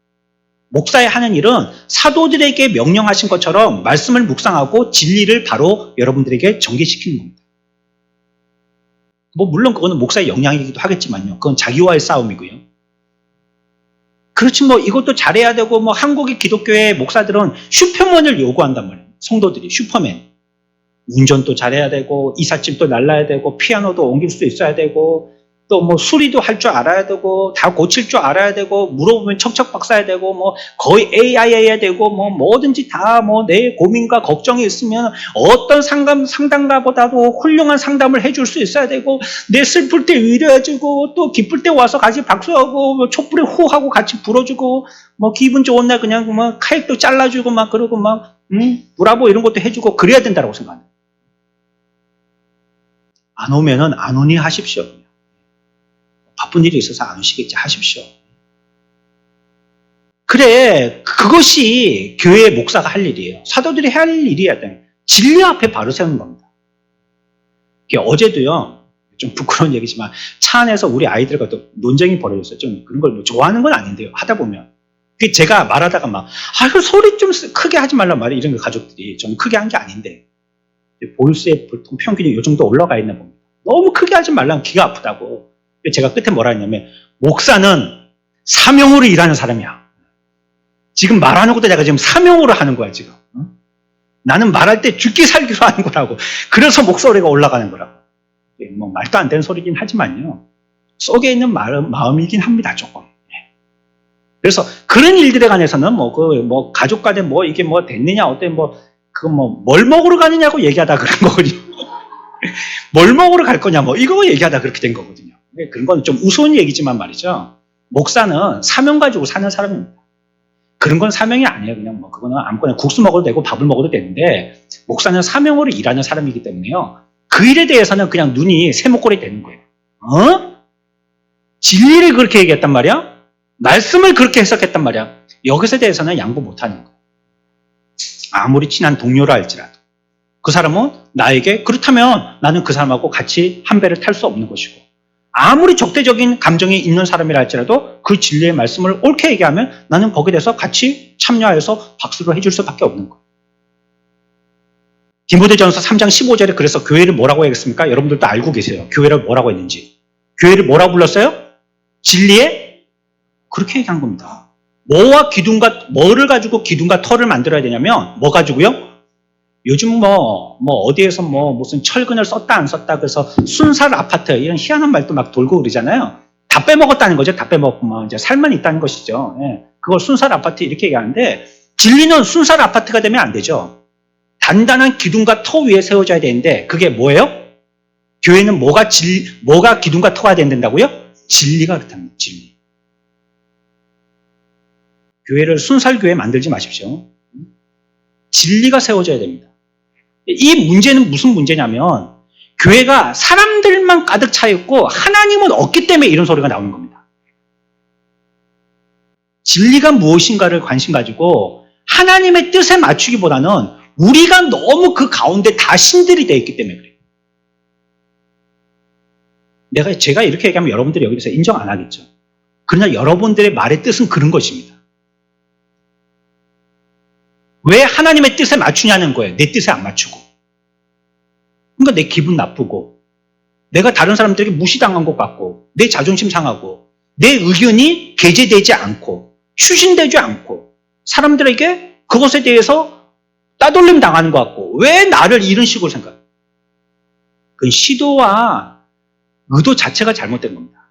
목사의 하는 일은 사도들에게 명령하신 것처럼 말씀을 묵상하고 진리를 바로 여러분들에게 전개시키는 겁니다. 뭐 물론 그거는 목사의 역량이기도 하겠지만요. 그건 자기와의 싸움이고요. 그렇지 뭐 이것도 잘해야 되고 뭐 한국의 기독교의 목사들은 슈퍼맨을 요구한단 말이에요. 성도들이 슈퍼맨. 운전도 잘해야 되고 이삿짐도 날라야 되고 피아노도 옮길 수 있어야 되고 또 뭐 수리도 할 줄 알아야 되고 다 고칠 줄 알아야 되고 물어보면 척척 박사야 되고 뭐 거의 AI 해야 되고 뭐 뭐든지 다 뭐 내 고민과 걱정이 있으면 어떤 상담가보다도 훌륭한 상담을 해줄 수 있어야 되고 내 슬플 때 위로해주고 또 기쁠 때 와서 같이 박수하고 뭐 촛불에 호하고 같이 불어주고 뭐 기분 좋은 날 그냥 뭐 카익도 잘라주고 막 그러고 막 브라보 이런 것도 해주고 그래야 된다고 생각합니다. 안 오면은 안 오니 하십시오. 바쁜 일이 있어서 안 오시겠지 하십시오. 그래 그것이 교회의 목사가 할 일이에요. 사도들이 할 일이야 돼. 진리 앞에 바로 세우는 겁니다. 어제도요 좀 부끄러운 얘기지만 차 안에서 우리 아이들과 또 논쟁이 벌어졌어요. 좀 그런 걸 뭐 좋아하는 건 아닌데요. 하다 보면 제가 말하다가 막 그 소리 좀 크게 하지 말란 말이에요. 이런 거 가족들이 좀 크게 한 게 아닌데 보일스의 보통 평균이 이 정도 올라가 있나 봅니다. 너무 크게 하지 말라면 귀가 아프다고. 제가 끝에 뭐라 했냐면 목사는 사명으로 일하는 사람이야. 지금 말하는 것도 내가 지금 사명으로 하는 거야 지금. 나는 말할 때 죽기 살기로 하는 거라고. 그래서 목소리가 올라가는 거라고. 뭐 말도 안 되는 소리긴 하지만요. 속에 있는 마음이긴 합니다, 조금. 그래서 그런 일들에 관해서는 뭐 가족 간에 뭐 이게 뭐 됐느냐 어때 뭘 먹으러 가느냐고 얘기하다 그런 거거든요. 뭘 먹으러 갈 거냐 뭐 이거 얘기하다 그렇게 된 거거든요. 그런 건 좀 우스운 얘기지만 말이죠. 목사는 사명 가지고 사는 사람입니다. 그런 건 사명이 아니에요. 그냥 뭐 그거는 아무거나 국수 먹어도 되고 밥을 먹어도 되는데 목사는 사명으로 일하는 사람이기 때문에요. 그 일에 대해서는 그냥 눈이 세모꼴이 되는 거예요. 진리를 그렇게 얘기했단 말이야? 말씀을 그렇게 해석했단 말이야. 여기서 대해서는 양보 못하는 거예요. 아무리 친한 동료라 할지라도. 그 사람은 나에게 그렇다면 나는 그 사람하고 같이 한 배를 탈 수 없는 것이고 아무리 적대적인 감정이 있는 사람이라 할지라도 그 진리의 말씀을 옳게 얘기하면 나는 거기에 대해서 같이 참여해서 박수를 해줄 수밖에 없는 거예요. 디모데전서 3장 15절에 그래서 교회를 뭐라고 했습니까? 여러분들도 알고 계세요. 교회를 뭐라고 했는지. 교회를 뭐라고 불렀어요? 진리에 그렇게 얘기한 겁니다. 뭐를 가지고 기둥과 털을 만들어야 되냐면 뭐 가지고요? 요즘 어디에서 무슨 철근을 썼다 안 썼다 그래서 순살 아파트 이런 희한한 말도 막 돌고 그러잖아요. 다 빼먹었다는 거죠. 다 빼먹고 이제 살만 있다는 것이죠. 예. 그걸 순살 아파트 이렇게 얘기하는데 진리는 순살 아파트가 되면 안 되죠. 단단한 기둥과 터 위에 세워져야 되는데 그게 뭐예요? 교회는 뭐가 기둥과 터가 된다고요? 진리가 그렇답니다. 진리. 교회를 순살교회 만들지 마십시오. 진리가 세워져야 됩니다. 이 문제는 무슨 문제냐면 교회가 사람들만 가득 차 있고 하나님은 없기 때문에 이런 소리가 나오는 겁니다. 진리가 무엇인가를 관심 가지고 하나님의 뜻에 맞추기보다는 우리가 너무 그 가운데 다 신들이 되어 있기 때문에 그래요. 제가 이렇게 얘기하면 여러분들이 여기서 인정 안 하겠죠. 그러나 여러분들의 말의 뜻은 그런 것입니다. 왜 하나님의 뜻에 맞추냐는 거예요. 내 뜻에 안 맞추고. 그러니까 내 기분 나쁘고 내가 다른 사람들에게 무시당한 것 같고 내 자존심 상하고 내 의견이 게재되지 않고 추진되지 않고 사람들에게 그것에 대해서 따돌림 당하는 것 같고 왜 나를 이런 식으로 생각해요? 그 시도와 의도 자체가 잘못된 겁니다.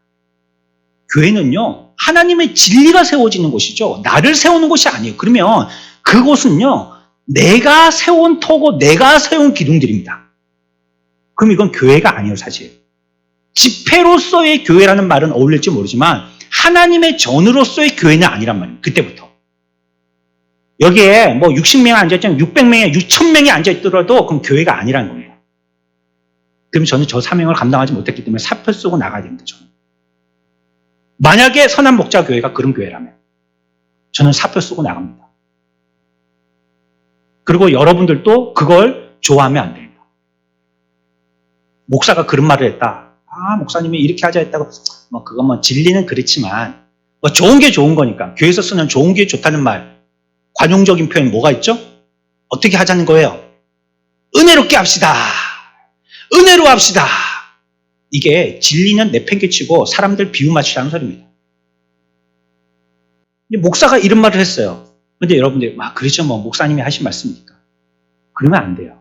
교회는요. 하나님의 진리가 세워지는 곳이죠. 나를 세우는 곳이 아니에요. 그러면 그곳은요. 내가 세운 터고 내가 세운 기둥들입니다. 그럼 이건 교회가 아니에요. 사실. 집회로서의 교회라는 말은 어울릴지 모르지만 하나님의 전으로서의 교회는 아니란 말입니다. 그때부터. 여기에 60명이 앉아있지만 600명이 6,000명이 앉아있더라도 그럼 교회가 아니라는 겁니다. 그럼 저는 저 사명을 감당하지 못했기 때문에 사표 쓰고 나가야 됩니다. 저는. 만약에 선한 목자 교회가 그런 교회라면 저는 사표 쓰고 나갑니다. 그리고 여러분들도 그걸 좋아하면 안 됩니다. 목사가 그런 말을 했다. 목사님이 이렇게 하자 했다고. 그건 진리는 그렇지만 좋은 게 좋은 거니까 교회에서 쓰는 좋은 게 좋다는 말 관용적인 표현 뭐가 있죠? 어떻게 하자는 거예요? 은혜롭게 합시다. 은혜로 합시다. 이게 진리는 내팽개치고 사람들 비유 맞추자는 소리입니다. 목사가 이런 말을 했어요. 근데 여러분들 그렇죠. 목사님이 하신 말씀이니까. 그러면 안 돼요.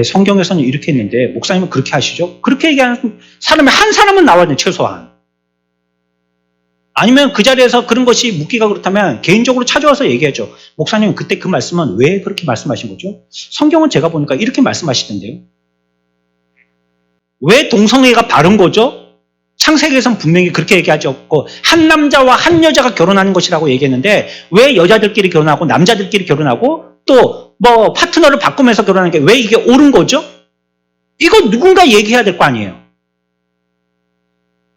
성경에서는 이렇게 했는데 목사님은 그렇게 하시죠? 그렇게 얘기하는 사람이 한 사람은 나와야 돼요. 최소한. 아니면 그 자리에서 그런 것이 묻기가 그렇다면 개인적으로 찾아와서 얘기하죠. 목사님 그때 그 말씀은 왜 그렇게 말씀하신 거죠? 성경은 제가 보니까 이렇게 말씀하시던데요. 왜 동성애가 바른 거죠? 창세기에서는 분명히 그렇게 얘기하셨고 한 남자와 한 여자가 결혼하는 것이라고 얘기했는데 왜 여자들끼리 결혼하고 남자들끼리 결혼하고 또 파트너를 바꾸면서 결혼하는 게 왜 이게 옳은 거죠? 이거 누군가 얘기해야 될 거 아니에요.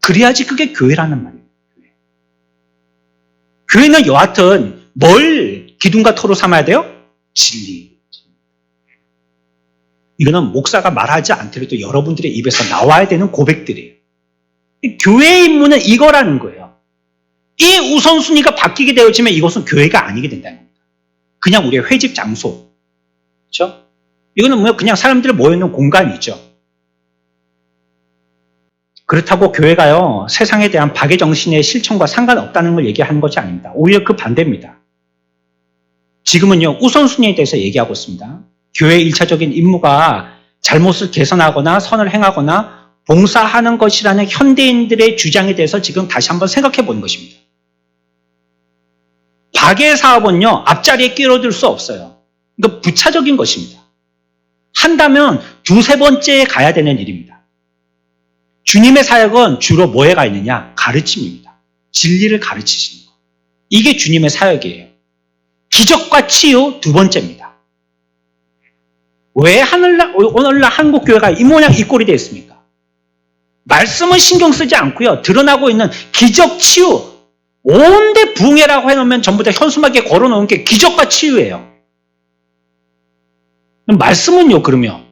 그래야지 그게 교회라는 말이에요. 교회는 여하튼 뭘 기둥과 터로 삼아야 돼요? 진리. 이거는 목사가 말하지 않더라도 여러분들의 입에서 나와야 되는 고백들이에요. 교회의 임무는 이거라는 거예요. 이 우선순위가 바뀌게 되어지면 이것은 교회가 아니게 된다는 겁니다. 그냥 우리의 회집 장소. 그렇죠? 이거는 그냥 사람들이 모여있는 공간이죠. 그렇다고 교회가요, 세상에 대한 박애 정신의 실천과 상관없다는 걸 얘기하는 것이 아닙니다. 오히려 그 반대입니다. 지금은요, 우선순위에 대해서 얘기하고 있습니다. 교회의 1차적인 임무가 잘못을 개선하거나 선을 행하거나 봉사하는 것이라는 현대인들의 주장에 대해서 지금 다시 한번 생각해 보는 것입니다. 박의 사업은요, 앞자리에 끼어들 수 없어요. 이거 부차적인 것입니다. 한다면 두세 번째에 가야 되는 일입니다. 주님의 사역은 주로 뭐에 가 있느냐? 가르침입니다. 진리를 가르치시는 것. 이게 주님의 사역이에요. 기적과 치유 두 번째입니다. 왜 오늘날 한국교회가 이 모양 이 꼴이 되었습니까? 말씀은 신경 쓰지 않고요. 드러나고 있는 기적, 치유, 온데 부흥회라고 해놓으면 전부 다 현수막에 걸어놓은 게 기적과 치유예요. 말씀은요, 그러면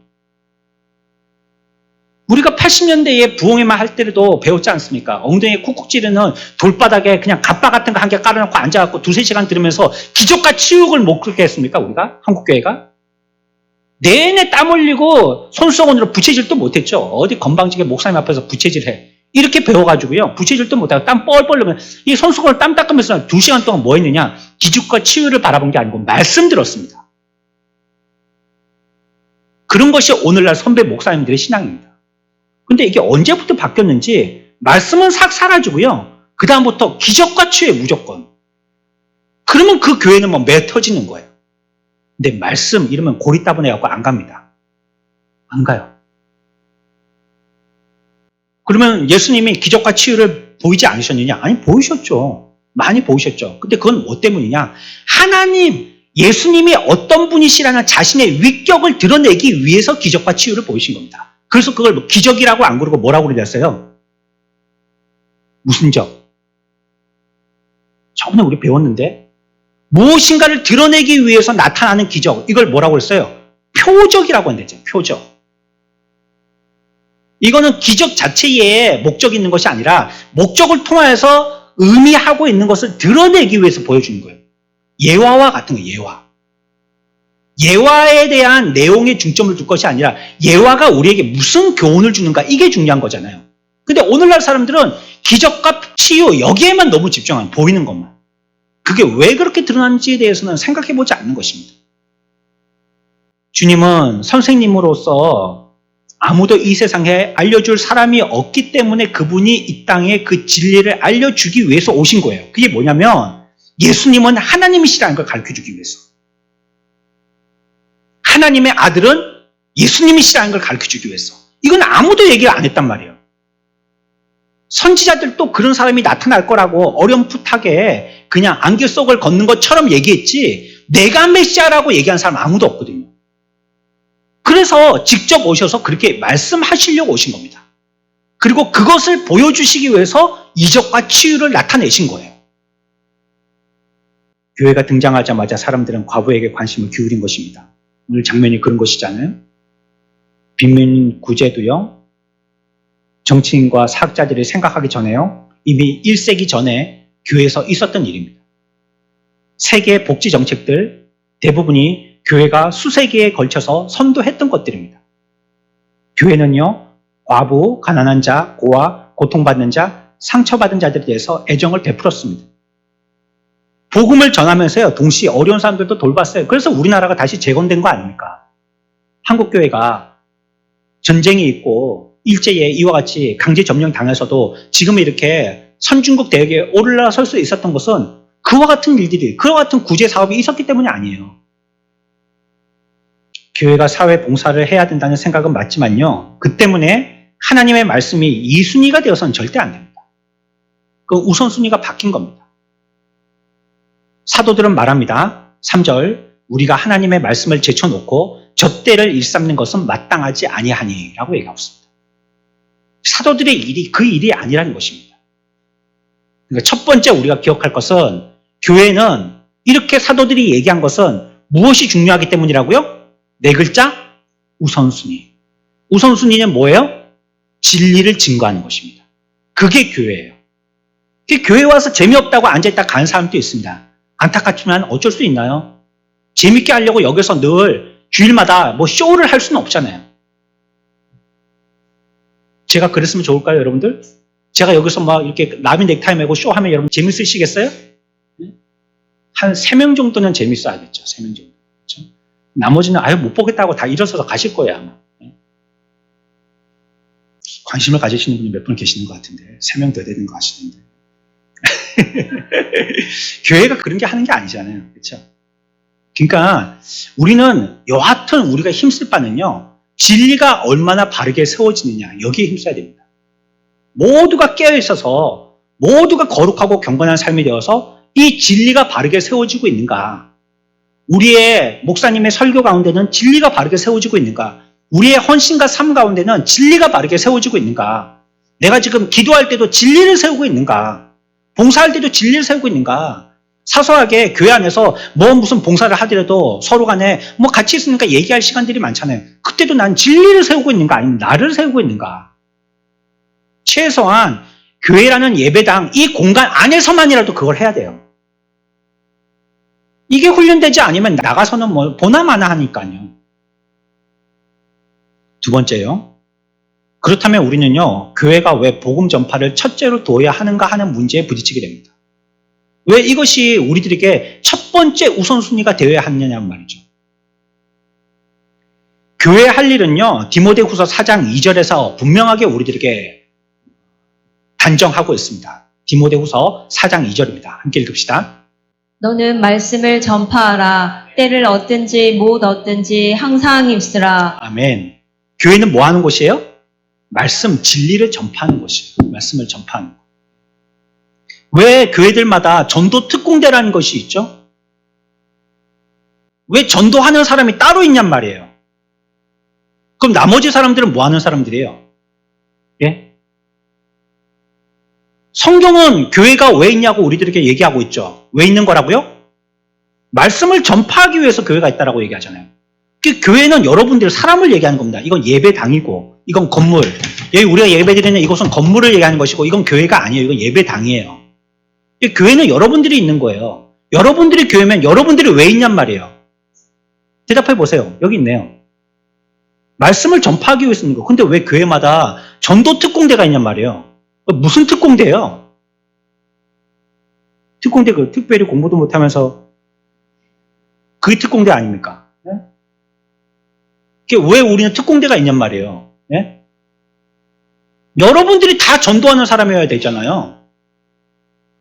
우리가 80년대에 부흥회만 할 때도 배웠지 않습니까? 엉덩이에 쿡쿡 찌르는 돌바닥에 그냥 갑바 같은 거 한 개 깔아놓고 앉아갖고 두세 시간 들으면서 기적과 치유를 못 그렇게 했습니까? 우리가? 한국교회가? 내내 땀 흘리고 손수건으로 부채질도 못했죠. 어디 건방지게 목사님 앞에서 부채질해. 이렇게 배워가지고요. 부채질도 못하고 땀 뻘뻘 나면 이 손수건을 땀 닦으면서 2시간 동안 뭐 했느냐? 기적과 치유를 바라본 게 아니고 말씀 들었습니다. 그런 것이 오늘날 선배 목사님들의 신앙입니다. 근데 이게 언제부터 바뀌었는지 말씀은 싹 사라지고요. 그 다음부터 기적과 치유에 무조건. 그러면 그 교회는 뭐 매 터지는 거예요. 근데 말씀 이러면 고리따분해갖고 안 갑니다. 안 가요. 그러면 예수님이 기적과 치유를 보이지 않으셨느냐? 아니, 보이셨죠. 많이 보이셨죠. 근데 그건 뭐 때문이냐? 하나님, 예수님이 어떤 분이시라는 자신의 위격을 드러내기 위해서 기적과 치유를 보이신 겁니다. 그래서 그걸 뭐 기적이라고 안 그러고 뭐라고 그랬어요? 무슨 적? 저번에 우리 배웠는데 무엇인가를 드러내기 위해서 나타나는 기적, 이걸 뭐라고 그랬어요? 표적이라고 한댔죠. 표적. 이거는 기적 자체에 목적이 있는 것이 아니라 목적을 통해서 의미하고 있는 것을 드러내기 위해서 보여주는 거예요. 예화와 같은 거예요. 예화. 예화에 대한 내용에 중점을 둘 것이 아니라 예화가 우리에게 무슨 교훈을 주는가, 이게 중요한 거잖아요. 근데 오늘날 사람들은 기적과 치유 여기에만 너무 집중하는, 보이는 것만. 그게 왜 그렇게 드러나는지에 대해서는 생각해보지 않는 것입니다. 주님은 선생님으로서 아무도 이 세상에 알려줄 사람이 없기 때문에 그분이 이 땅에 그 진리를 알려주기 위해서 오신 거예요. 그게 뭐냐면 예수님은 하나님이시라는 걸 가르쳐주기 위해서. 하나님의 아들은 예수님이시라는 걸 가르쳐주기 위해서. 이건 아무도 얘기를 안 했단 말이에요. 선지자들도 그런 사람이 나타날 거라고 어렴풋하게 그냥 안개 속을 걷는 것처럼 얘기했지 내가 메시아라고 얘기한 사람 아무도 없거든요. 그래서 직접 오셔서 그렇게 말씀하시려고 오신 겁니다. 그리고 그것을 보여주시기 위해서 이적과 치유를 나타내신 거예요. 교회가 등장하자마자 사람들은 과부에게 관심을 기울인 것입니다. 오늘 장면이 그런 것이잖아요. 빈민 구제도요. 정치인과 사학자들이 생각하기 전에요. 이미 1세기 전에 교회에서 있었던 일입니다. 세계의 복지 정책들 대부분이 교회가 수세기에 걸쳐서 선도했던 것들입니다. 교회는요. 과부, 가난한 자, 고아, 고통받는 자, 상처받은 자들에 대해서 애정을 베풀었습니다. 복음을 전하면서요. 동시에 어려운 사람들도 돌봤어요. 그래서 우리나라가 다시 재건된 거 아닙니까? 한국교회가 전쟁이 있고 일제에 이와 같이 강제 점령 당해서도 지금 이렇게 선진국 대역에 올라설 수 있었던 것은 그와 같은 일들이, 그와 같은 구제 사업이 있었기 때문이 아니에요. 교회가 사회 봉사를 해야 된다는 생각은 맞지만요. 그 때문에 하나님의 말씀이 2순위가 되어서는 절대 안 됩니다. 그 우선순위가 바뀐 겁니다. 사도들은 말합니다. 3절, 우리가 하나님의 말씀을 제쳐놓고 젖대를 일삼는 것은 마땅하지 아니하니 라고 얘기하고 있습니다. 사도들의 일이 그 일이 아니라는 것입니다. 그러니까 첫 번째 우리가 기억할 것은 교회는 이렇게 사도들이 얘기한 것은 무엇이 중요하기 때문이라고요? 4글자? 우선순위. 우선순위는 뭐예요? 진리를 증거하는 것입니다. 그게 교회예요. 교회 와서 재미없다고 앉아있다 가는 사람도 있습니다. 안타깝지만 어쩔 수 있나요? 재밌게 하려고 여기서 늘 주일마다 뭐 쇼를 할 수는 없잖아요. 제가 그랬으면 좋을까요, 여러분들? 제가 여기서 막 이렇게 라비 넥타이 메고 쇼하면 여러분 재밌으시겠어요? 한 3명 정도는 재밌어야겠죠. 3명 정도. 그렇죠? 나머지는 아유 못 보겠다고 다 일어서서 가실 거예요, 아마. 관심을 가지시는 분이 몇 분 계시는 것 같은데 3명 더 되는 거 아시는데 교회가 그런 게 하는 게 아니잖아요. 그렇죠? 그러니까 우리는 여하튼 우리가 힘쓸 바는요. 진리가 얼마나 바르게 세워지느냐 여기에 힘써야 됩니다. 모두가 깨어있어서 모두가 거룩하고 경건한 삶이 되어서 이 진리가 바르게 세워지고 있는가? 우리의 목사님의 설교 가운데는 진리가 바르게 세워지고 있는가? 우리의 헌신과 삶 가운데는 진리가 바르게 세워지고 있는가? 내가 지금 기도할 때도 진리를 세우고 있는가? 봉사할 때도 진리를 세우고 있는가? 사소하게 교회 안에서 뭐 무슨 봉사를 하더라도 서로 간에 뭐 같이 있으니까 얘기할 시간들이 많잖아요. 그때도 난 진리를 세우고 있는가? 아니면 나를 세우고 있는가? 최소한 교회라는 예배당 이 공간 안에서만이라도 그걸 해야 돼요. 이게 훈련되지 않으면 나가서는 뭐 보나마나 하니까요. 두 번째요. 그렇다면 우리는요. 교회가 왜 복음 전파를 첫째로 둬야 하는가 하는 문제에 부딪히게 됩니다. 왜 이것이 우리들에게 첫 번째 우선순위가 되어야 하느냐는 말이죠. 교회 할 일은요. 디모데후서 4장 2절에서 분명하게 우리들에게 단정하고 있습니다. 디모데후서 4장 2절입니다. 함께 읽읍시다. 너는 말씀을 전파하라. 때를 얻든지 못 얻든지 항상 힘쓰라. 아멘. 교회는 뭐 하는 곳이에요? 말씀, 진리를 전파하는 곳이에요. 말씀을 전파하는 곳. 왜 교회들마다 전도 특공대라는 것이 있죠? 왜 전도하는 사람이 따로 있냔 말이에요. 그럼 나머지 사람들은 뭐 하는 사람들이에요? 예? 성경은 교회가 왜 있냐고 우리들에게 얘기하고 있죠. 왜 있는 거라고요? 말씀을 전파하기 위해서 교회가 있다라고 얘기하잖아요. 그 교회는 여러분들 사람을 얘기하는 겁니다. 이건 예배당이고 이건 건물. 여기 우리가 예배드리는 이곳은 건물을 얘기하는 것이고 이건 교회가 아니에요. 이건 예배당이에요. 교회는 여러분들이 있는 거예요. 여러분들이 교회면 여러분들이 왜 있냔 말이에요. 대답해 보세요. 여기 있네요. 말씀을 전파하기 위해서 있는 거. 근데 왜 교회마다 전도 특공대가 있냔 말이에요. 무슨 특공대예요? 특공대 그 특별히 공부도 못하면서 그게 특공대 아닙니까? 네? 왜 우리는 특공대가 있냔 말이에요. 네? 여러분들이 다 전도하는 사람이어야 되잖아요.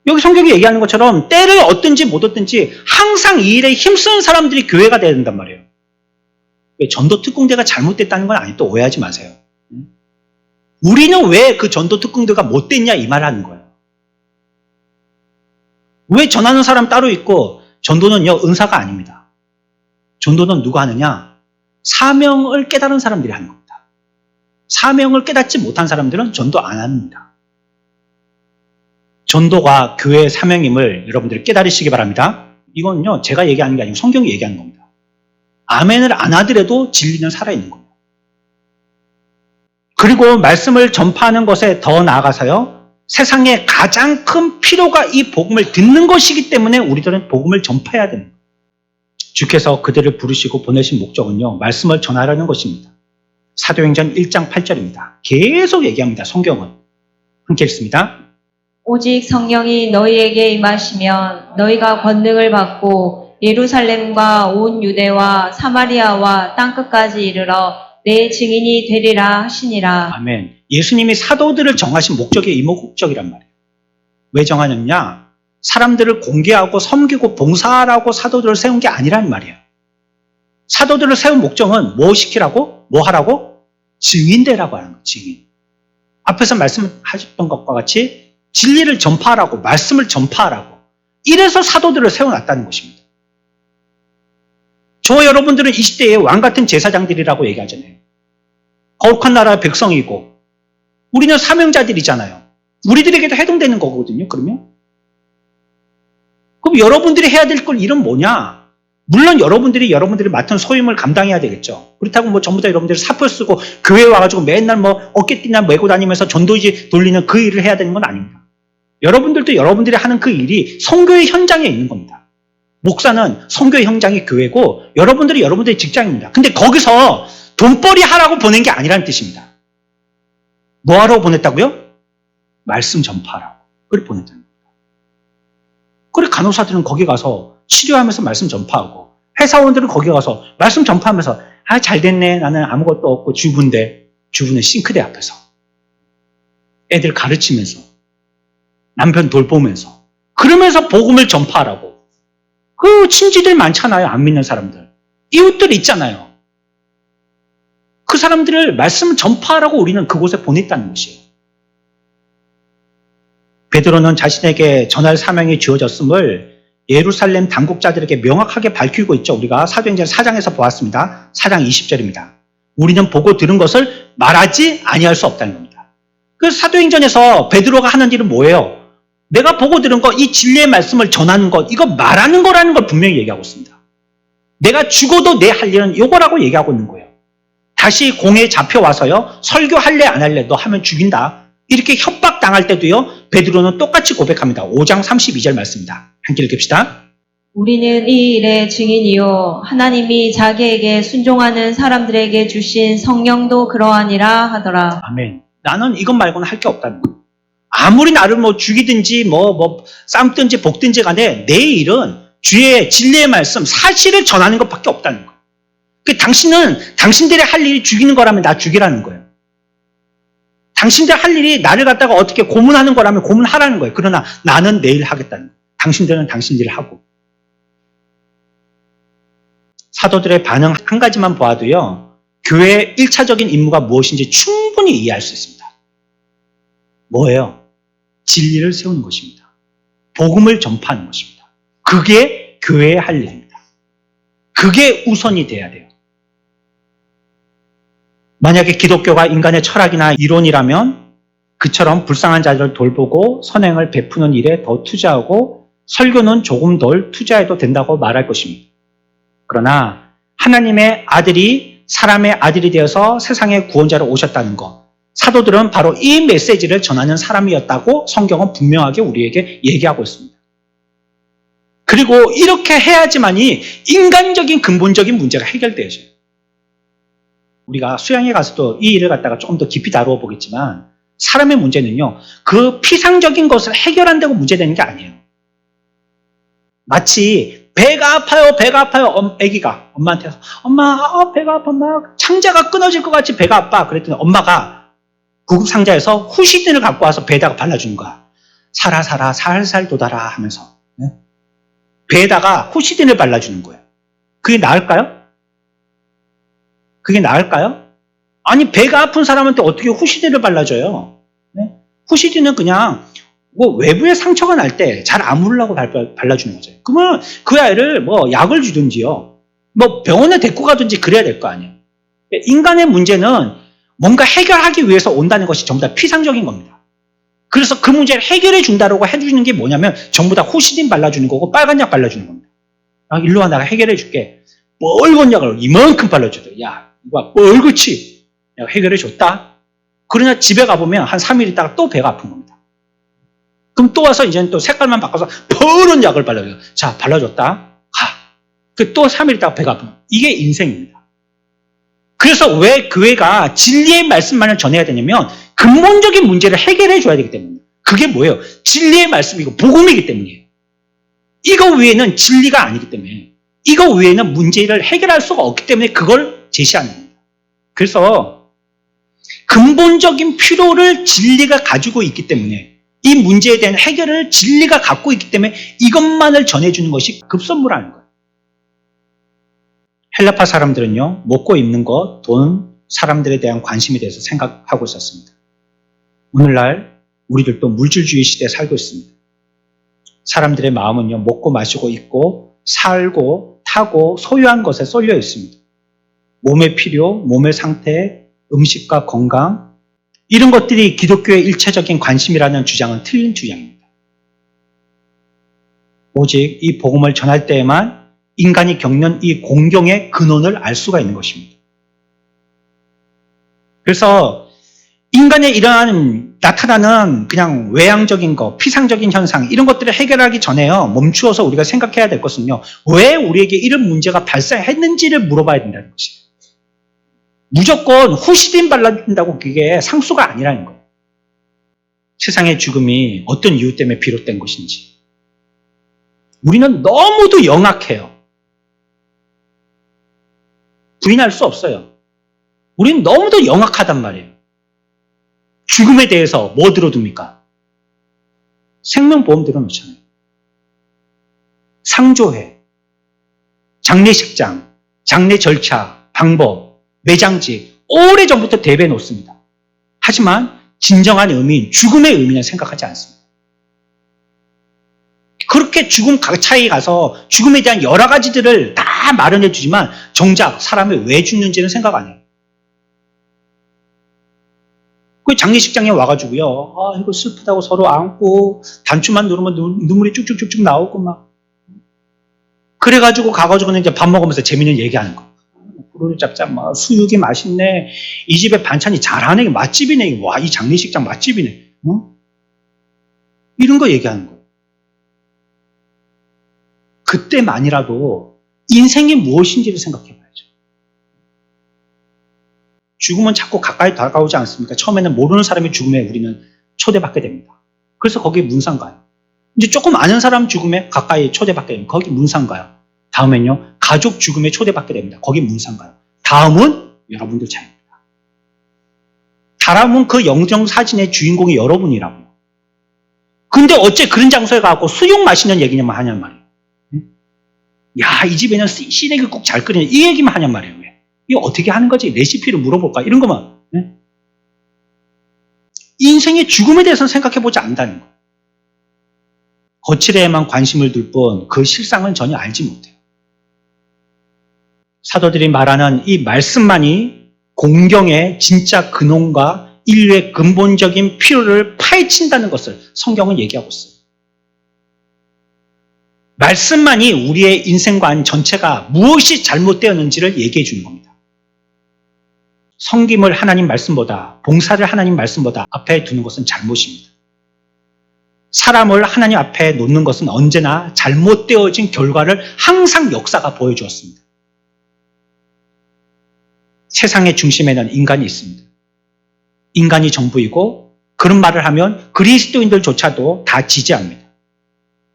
여기 성경이 얘기하는 것처럼 때를 얻든지 못 얻든지 항상 이 일에 힘쓰는 사람들이 교회가 돼야 된단 말이에요. 전도 특공대가 잘못됐다는 건 아니 또 오해하지 마세요. 우리는 왜 그 전도 특공대가 못됐냐 이 말을 하는 거예요. 왜 전하는 사람 따로 있고 전도는요 은사가 아닙니다. 전도는 누가 하느냐? 사명을 깨달은 사람들이 하는 겁니다. 사명을 깨닫지 못한 사람들은 전도 안 합니다. 전도가 교회의 사명임을 여러분들이 깨달으시기 바랍니다. 이건요 제가 얘기하는 게 아니고 성경이 얘기하는 겁니다. 아멘을 안 하더라도 진리는 살아있는 겁니다. 그리고 말씀을 전파하는 것에 더 나아가서요. 세상에 가장 큰 필요가 이 복음을 듣는 것이기 때문에 우리들은 복음을 전파해야 됩니다. 주께서 그들을 부르시고 보내신 목적은요. 말씀을 전하라는 것입니다. 사도행전 1장 8절입니다. 계속 얘기합니다. 성경은. 함께 읽습니다. 오직 성령이 너희에게 임하시면 너희가 권능을 받고 예루살렘과 온 유대와 사마리아와 땅끝까지 이르러 내 증인이 되리라 하시니라. 아멘. 예수님이 사도들을 정하신 목적이 이 목적이란 말이에요. 왜 정하느냐? 사람들을 공개하고 섬기고 봉사하라고 사도들을 세운 게 아니란 말이에요. 사도들을 세운 목적은 뭐 시키라고? 뭐 하라고? 증인되라고 하는 거예요. 증인. 앞에서 말씀하셨던 것과 같이 진리를 전파하라고, 말씀을 전파하라고. 이래서 사도들을 세워놨다는 것입니다. 저와 여러분들은 이 시대의 왕 같은 제사장들이라고 얘기하잖아요. 거룩한 나라의 백성이고 우리는 사명자들이잖아요. 우리들에게도 해당되는 거거든요. 그럼 여러분들이 해야 될 일은 뭐냐? 물론 여러분들이 맡은 소임을 감당해야 되겠죠. 그렇다고 뭐 전부 다 여러분들이 사표 쓰고 교회에 와가지고 맨날 뭐 어깨띠나 메고 다니면서 전도지 돌리는 그 일을 해야 되는 건 아닙니다. 여러분들도 여러분들이 하는 그 일이 선교의 현장에 있는 겁니다. 목사는 선교의 현장이 교회고 여러분들이 여러분들의 직장입니다. 근데 거기서 돈벌이 하라고 보낸 게 아니라는 뜻입니다. 뭐 하러 보냈다고요? 말씀 전파하라고. 그렇게 보냈다는 겁니다. 그래 간호사들은 거기 가서 치료하면서 말씀 전파하고 회사원들은 거기 가서 말씀 전파하면서 잘 됐네. 나는 아무것도 없고 주부인데 주부는 싱크대 앞에서 애들 가르치면서, 남편 돌보면서, 그러면서 복음을 전파하라고. 그 친지들 많잖아요. 안 믿는 사람들. 이웃들 있잖아요. 그 사람들을 말씀을 전파하라고 우리는 그곳에 보냈다는 것이에요. 베드로는 자신에게 전할 사명이 주어졌음을 예루살렘 당국자들에게 명확하게 밝히고 있죠. 우리가 사도행전 4장에서 보았습니다. 4장 20절입니다. 우리는 보고 들은 것을 말하지 아니할 수 없다는 겁니다. 그래서 사도행전에서 베드로가 하는 일은 뭐예요? 내가 보고 들은 거, 이 진리의 말씀을 전하는 것, 이거 말하는 거라는 걸 분명히 얘기하고 있습니다. 내가 죽어도 내 할 일은 이거라고 얘기하고 있는 거예요. 다시 공에 잡혀와서요, 설교할래 안 할래, 너 하면 죽인다. 이렇게 협박당할 때도요, 베드로는 똑같이 고백합니다. 5장 32절 말씀입니다. 함께 읽읍시다. 우리는 이 일의 증인이요 하나님이 자기에게 순종하는 사람들에게 주신 성령도 그러하니라 하더라. 아멘. 나는 이것 말고는 할 게 없다는 거예요. 아무리 나를 뭐 죽이든지 삶든지 볶든지 간에 내 일은 주의 진리의 말씀, 사실을 전하는 것밖에 없다는 거예요. 당신들의 할 일이 죽이는 거라면 나 죽이라는 거예요. 당신들 할 일이 나를 갖다가 어떻게 고문하는 거라면 고문하라는 거예요. 그러나 나는 내일 하겠다는 거예요. 당신들은 당신들을 하고. 사도들의 반응 한 가지만 보아도요, 교회의 1차적인 임무가 무엇인지 충분히 이해할 수 있습니다. 뭐예요? 진리를 세우는 것입니다. 복음을 전파하는 것입니다. 그게 교회의 할 일입니다. 그게 우선이 돼야 돼요. 만약에 기독교가 인간의 철학이나 이론이라면 그처럼 불쌍한 자들을 돌보고 선행을 베푸는 일에 더 투자하고 설교는 조금 덜 투자해도 된다고 말할 것입니다. 그러나 하나님의 아들이 사람의 아들이 되어서 세상의 구원자로 오셨다는 것, 사도들은 바로 이 메시지를 전하는 사람이었다고 성경은 분명하게 우리에게 얘기하고 있습니다. 그리고 이렇게 해야지만이 인간적인 근본적인 문제가 해결되어져요. 우리가 수양에 가서도 이 일을 갖다가 조금 더 깊이 다루어 보겠지만, 사람의 문제는요, 그 피상적인 것을 해결한다고 문제되는 게 아니에요. 마치 배가 아파요, 아기가 엄마한테 엄마, 배가 아파, 막 창자가 끊어질 것 같이 배가 아파. 그랬더니 엄마가 구급 상자에서 후시딘을 갖고 와서 배에다가 발라주는 거야. 살아 살살 돋아라 하면서 배에다가 후시딘을 발라주는 거예요. 그게 나을까요? 아니, 배가 아픈 사람한테 어떻게 후시딘을 발라줘요? 후시딘은 그냥 외부에 상처가 날 때 잘 아물라고 발라주는 거죠. 그러면 그 아이를 약을 주든지요, 병원에 데리고 가든지 그래야 될 거 아니에요. 인간의 문제는 뭔가 해결하기 위해서 온다는 것이 전부 다 피상적인 겁니다. 그래서 그 문제를 해결해 준다고 해주는 게 뭐냐면 전부 다 후시딘 발라주는 거고 빨간 약 발라주는 겁니다. 일로 와, 내가 해결해 줄게. 뻘건 약을 이만큼 발라줘도, 야, 이거 뻘겋지? 내가 해결해 줬다. 그러나 집에 가보면 한 3일 있다가 또 배가 아픈 겁니다. 그럼 또 와서 이제는 또 색깔만 바꿔서 푸른 약을 발라줘요. 자, 발라줬다. 가. 또 3일 있다가 배가 아픈 겁니다. 이게 인생입니다. 그래서 왜 교회가 진리의 말씀만을 전해야 되냐면 근본적인 문제를 해결해 줘야 되기 때문이에요. 그게 뭐예요? 진리의 말씀이고 복음이기 때문이에요. 이거 외에는 진리가 아니기 때문에, 이거 외에는 문제를 해결할 수가 없기 때문에 그걸 제시하는 겁니다. 그래서 근본적인 필요를 진리가 가지고 있기 때문에, 이 문제에 대한 해결을 진리가 갖고 있기 때문에 이것만을 전해주는 것이 급선무라는 거예요. 헬라파 사람들은요, 먹고 입는 것, 돈, 사람들에 대한 관심에 대해서 생각하고 있었습니다. 오늘날 우리들도 물질주의 시대에 살고 있습니다. 사람들의 마음은요, 먹고 마시고 입고 살고 타고 소유한 것에 쏠려 있습니다. 몸의 필요, 몸의 상태, 음식과 건강, 이런 것들이 기독교의 일체적인 관심이라는 주장은 틀린 주장입니다. 오직 이 복음을 전할 때에만 인간이 겪는 이 공경의 근원을 알 수가 있는 것입니다. 그래서 인간에 나타나는 그냥 외향적인 것, 피상적인 현상, 이런 것들을 해결하기 전에요, 멈추어서 우리가 생각해야 될 것은요, 왜 우리에게 이런 문제가 발생했는지를 물어봐야 된다는 것이에요. 무조건 후시딘 발라준다고 그게 상수가 아니라는 거예요. 세상의 죽음이 어떤 이유 때문에 비롯된 것인지. 우리는 너무도 영악해요. 부인할 수 없어요. 우리는 너무도 영악하단 말이에요. 죽음에 대해서 뭐 들어둡니까? 생명보험 들어놓잖아요. 상조회, 장례식장, 장례 절차, 방법, 매장지 오래전부터 대비해 놓습니다. 하지만 진정한 의미인 죽음의 의미는 생각하지 않습니다. 그렇게 죽음 차에 가서 죽음에 대한 여러 가지들을 다 마련해 주지만 정작 사람이 왜 죽는지는 생각 안 해요. 그 장례식장에 와가지고요. 아, 이거 슬프다고 서로 안고 단추만 누르면 눈물이 쭉쭉쭉쭉 나오고 막. 그래가지고 가가지고는 이제 밥 먹으면서 재밌는 얘기하는 거. 부르르 짭짭 막 수육이 맛있네. 이 집에 반찬이 잘하네. 맛집이네. 와, 이 장례식장 맛집이네. 어? 이런 거 얘기하는 거예요. 그때만이라도 인생이 무엇인지를 생각해 봐야죠. 죽음은 자꾸 가까이 다가오지 않습니까? 처음에는 모르는 사람의 죽음에 우리는 초대받게 됩니다. 그래서 거기 문상 가요. 이제 조금 아는 사람 죽음에 가까이 초대받게 됩니다. 거기 문상 가요. 다음엔요, 가족 죽음에 초대받게 됩니다. 거기 문상 가요. 다음은 여러분들 차례입니다. 다음은 그 영정사진의 주인공이 여러분이라고요. 근데 어째 그런 장소에 가고 수육 맛있는 얘기냐만 하냔 말이에요. 야, 이 집에는 시래기 국 잘 끓이네. 이 얘기만 하냔 말이에요. 왜? 이거 어떻게 하는 거지? 레시피를 물어볼까? 이런 것만. 네? 인생의 죽음에 대해서는 생각해보지 않는다는 거예요. 거칠에만 관심을 둘 뿐 그 실상은 전혀 알지 못해요. 사도들이 말하는 이 말씀만이 공경의 진짜 근원과 인류의 근본적인 필요를 파헤친다는 것을 성경은 얘기하고 있어요. 말씀만이 우리의 인생관 전체가 무엇이 잘못되었는지를 얘기해 주는 겁니다. 섬김을 하나님 말씀보다, 봉사를 하나님 말씀보다 앞에 두는 것은 잘못입니다. 사람을 하나님 앞에 놓는 것은 언제나 잘못되어진 결과를 항상 역사가 보여주었습니다. 세상의 중심에는 인간이 있습니다. 인간이 전부이고 그런 말을 하면 그리스도인들조차도 다 지지합니다.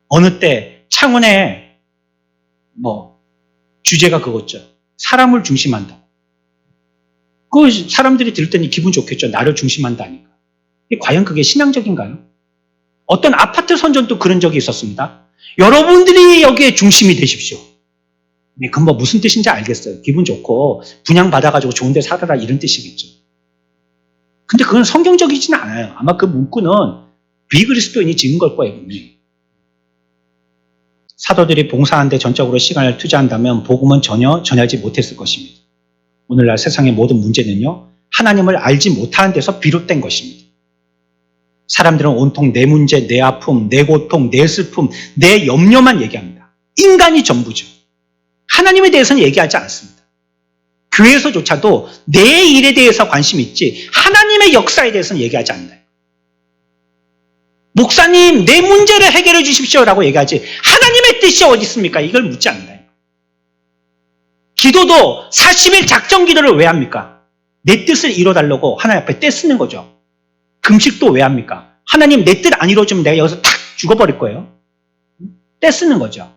어느 때 창원의 주제가 그거죠. 사람을 중심한다. 그 사람들이 들을 때는 기분 좋겠죠. 나를 중심한다니까. 과연 그게 신앙적인가요? 어떤 아파트 선전도 그런 적이 있었습니다. 여러분들이 여기에 중심이 되십시오. 그 무슨 뜻인지 알겠어요. 기분 좋고 분양받아가지고 좋은 데 살아라 이런 뜻이겠죠. 근데 그건 성경적이지는 않아요. 아마 그 문구는 비그리스도인이 지은 걸 거예요. 분명히. 사도들이 봉사하는 데 전적으로 시간을 투자한다면 복음은 전혀 전하지 못했을 것입니다. 오늘날 세상의 모든 문제는요, 하나님을 알지 못하는 데서 비롯된 것입니다. 사람들은 온통 내 문제, 내 아픔, 내 고통, 내 슬픔, 내 염려만 얘기합니다. 인간이 전부죠. 하나님에 대해서는 얘기하지 않습니다. 교회에서조차도 내 일에 대해서 관심이 있지 하나님의 역사에 대해서는 얘기하지 않나요? 목사님, 내 문제를 해결해 주십시오라고 얘기하지 하나님의 뜻이 어디 있습니까? 이걸 묻지 않나요? 기도도 40일 작정 기도를 왜 합니까? 내 뜻을 이뤄달라고 하나님 앞에 떼쓰는 거죠. 금식도 왜 합니까? 하나님 내 뜻 안 이루어지면 내가 여기서 탁 죽어버릴 거예요. 떼쓰는 거죠.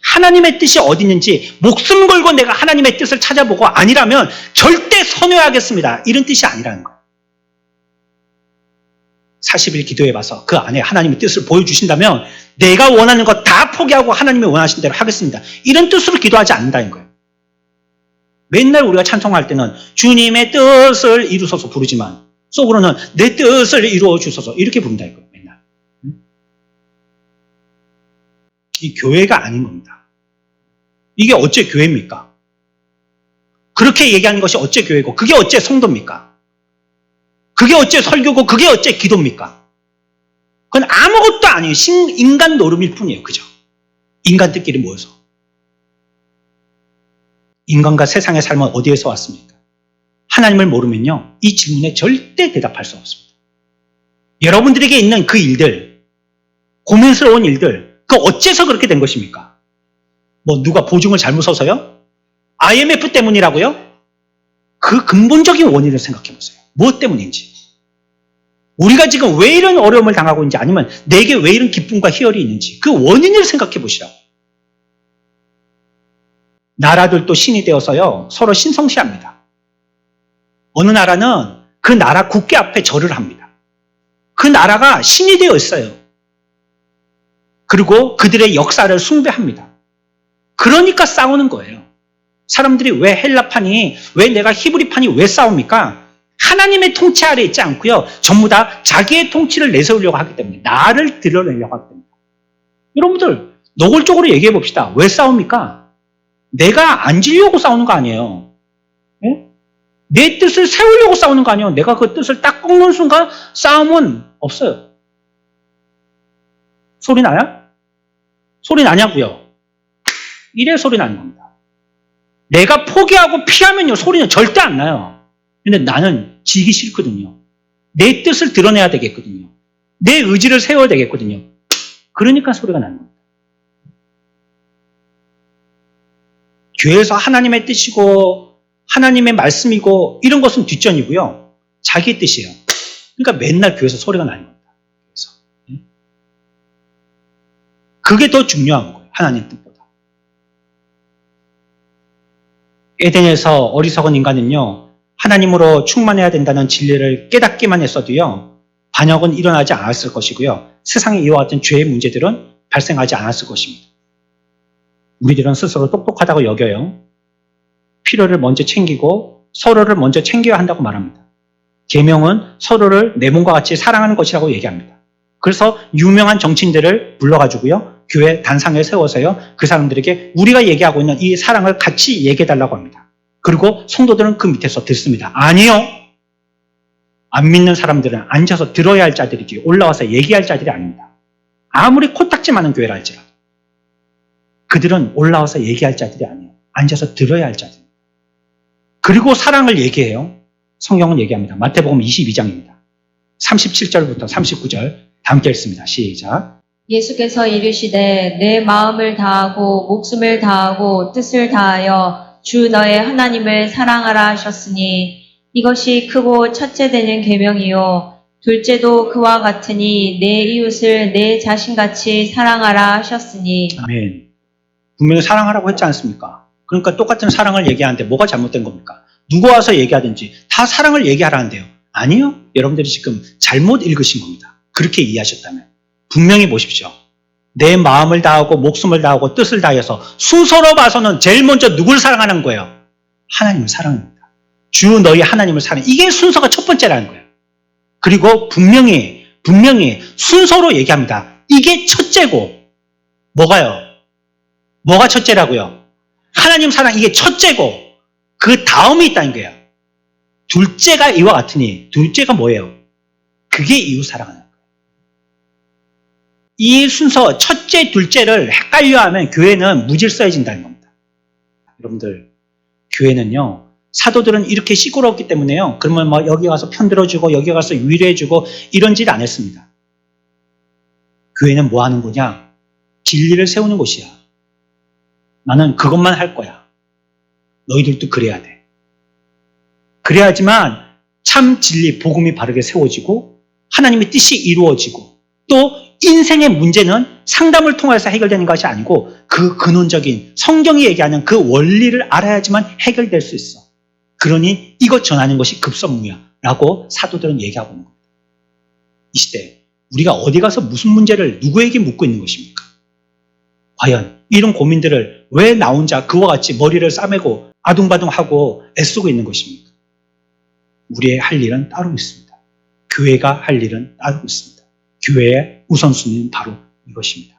하나님의 뜻이 어디 있는지 목숨 걸고 내가 하나님의 뜻을 찾아보고 아니라면 절대 선회하겠습니다. 이런 뜻이 아니라는 거예요. 40일 기도해봐서 그 안에 하나님의 뜻을 보여주신다면 내가 원하는 것 다 포기하고 하나님이 원하신 대로 하겠습니다. 이런 뜻으로 기도하지 않는다는 거예요. 맨날 우리가 찬송할 때는 주님의 뜻을 이루소서 부르지만 속으로는 내 뜻을 이루어 주소서 이렇게 부른다 이거예요. 맨날. 이 교회가 아닌 겁니다. 이게 어째 교회입니까? 그렇게 얘기하는 것이 어째 교회고 그게 어째 성도입니까? 그게 어째 설교고 그게 어째 기도입니까? 그건 아무것도 아니에요. 인간 노름일 뿐이에요. 그죠? 인간들끼리 모여서. 인간과 세상의 삶은 어디에서 왔습니까? 하나님을 모르면요. 이 질문에 절대 대답할 수 없습니다. 여러분들에게 있는 그 일들, 고민스러운 일들, 그 어째서 그렇게 된 것입니까? 누가 보증을 잘못 서서요? IMF 때문이라고요? 그 근본적인 원인을 생각해 보세요. 무엇 때문인지. 우리가 지금 왜 이런 어려움을 당하고 있는지 아니면 내게 왜 이런 기쁨과 희열이 있는지 그 원인을 생각해 보시라고. 나라들도 신이 되어서요 서로 신성시합니다. 어느 나라는 그 나라 국기 앞에 절을 합니다. 그 나라가 신이 되어 있어요. 그리고 그들의 역사를 숭배합니다. 그러니까 싸우는 거예요. 사람들이 왜 헬라판이, 왜 내가 히브리판이 왜 싸웁니까? 하나님의 통치 아래 있지 않고요. 전부 다 자기의 통치를 내세우려고 하기 때문에, 나를 드러내려고 하기 때문에. 여러분들 노골적으로 얘기해 봅시다. 왜 싸웁니까? 내가 앉으려고 싸우는 거 아니에요. 예? 내 뜻을 세우려고 싸우는 거 아니에요. 내가 그 뜻을 딱 꺾는 순간 싸움은 없어요. 소리 나요? 소리 나냐고요? 이래 소리 나는 겁니다. 내가 포기하고 피하면요, 소리는 절대 안 나요. 근데 나는 지기 싫거든요. 내 뜻을 드러내야 되겠거든요. 내 의지를 세워야 되겠거든요. 그러니까 소리가 나는 겁니다. 교회에서 하나님의 뜻이고 하나님의 말씀이고 이런 것은 뒷전이고요. 자기 뜻이에요. 그러니까 맨날 교회에서 소리가 나는 겁니다. 그래서 그게 더 중요한 거예요. 하나님 뜻보다. 에덴에서 어리석은 인간은요, 하나님으로 충만해야 된다는 진리를 깨닫기만 했어도요, 반역은 일어나지 않았을 것이고요, 세상에 이와 같은 죄의 문제들은 발생하지 않았을 것입니다. 우리들은 스스로 똑똑하다고 여겨요. 필요를 먼저 챙기고 서로를 먼저 챙겨야 한다고 말합니다. 계명은 서로를 내 몸과 같이 사랑하는 것이라고 얘기합니다. 그래서 유명한 정치인들을 불러가지고요, 교회 단상에 세워서요, 그 사람들에게 우리가 얘기하고 있는 이 사랑을 같이 얘기해달라고 합니다. 그리고 성도들은 그 밑에서 듣습니다. 아니요. 안 믿는 사람들은 앉아서 들어야 할 자들이지 올라와서 얘기할 자들이 아닙니다. 아무리 코딱지 많은 교회라 할지라도 그들은 올라와서 얘기할 자들이 아니에요. 앉아서 들어야 할 자들. 그리고 사랑을 얘기해요. 성경은 얘기합니다. 마태복음 22장입니다. 37절부터 39절 다 함께 읽습니다. 시작. 예수께서 이르시되 내 마음을 다하고 목숨을 다하고 뜻을 다하여 주 너의 하나님을 사랑하라 하셨으니 이것이 크고 첫째 되는 계명이요 둘째도 그와 같으니 내 이웃을 내 자신같이 사랑하라 하셨으니. 아멘. 분명히 사랑하라고 했지 않습니까? 그러니까 똑같은 사랑을 얘기하는데 뭐가 잘못된 겁니까? 누구 와서 얘기하든지 다 사랑을 얘기하라는데요. 아니요. 여러분들이 지금 잘못 읽으신 겁니다. 그렇게 이해하셨다면. 분명히 보십시오. 내 마음을 다하고 목숨을 다하고 뜻을 다해서 순서로 봐서는 제일 먼저 누굴 사랑하는 거예요? 하나님을 사랑합니다. 주 너희 하나님을 사랑해. 이게 순서가 첫 번째라는 거예요. 그리고 분명히 순서로 얘기합니다. 이게 첫째고 뭐가요? 뭐가 첫째라고요? 하나님 사랑 이게 첫째고 그 다음이 있다는 거예요. 둘째가 이와 같으니 둘째가 뭐예요? 그게 이웃 사랑하는 거예요. 이 순서 첫째, 둘째를 헷갈려하면 교회는 무질서해진다는 겁니다. 여러분들 교회는요. 사도들은 이렇게 시끄러웠기 때문에요. 그러면 뭐 여기 가서 편들어주고 여기 가서 위로해주고 이런 짓 안 했습니다. 교회는 뭐 하는 거냐? 진리를 세우는 곳이야. 나는 그것만 할 거야. 너희들도 그래야 돼. 그래야지만 참 진리, 복음이 바르게 세워지고 하나님의 뜻이 이루어지고 또 인생의 문제는 상담을 통해서 해결되는 것이 아니고 그 근원적인 성경이 얘기하는 그 원리를 알아야지만 해결될 수 있어. 그러니 이것 전하는 것이 급선무야 라고 사도들은 얘기하고 있는 겁니다. 이 시대 우리가 어디 가서 무슨 문제를 누구에게 묻고 있는 것입니까? 과연 이런 고민들을 왜 나 혼자 그와 같이 머리를 싸매고 아둥바둥하고 애쓰고 있는 것입니까? 우리의 할 일은 따로 있습니다. 교회가 할 일은 따로 있습니다. 교회의 우선순위는 바로 이것입니다.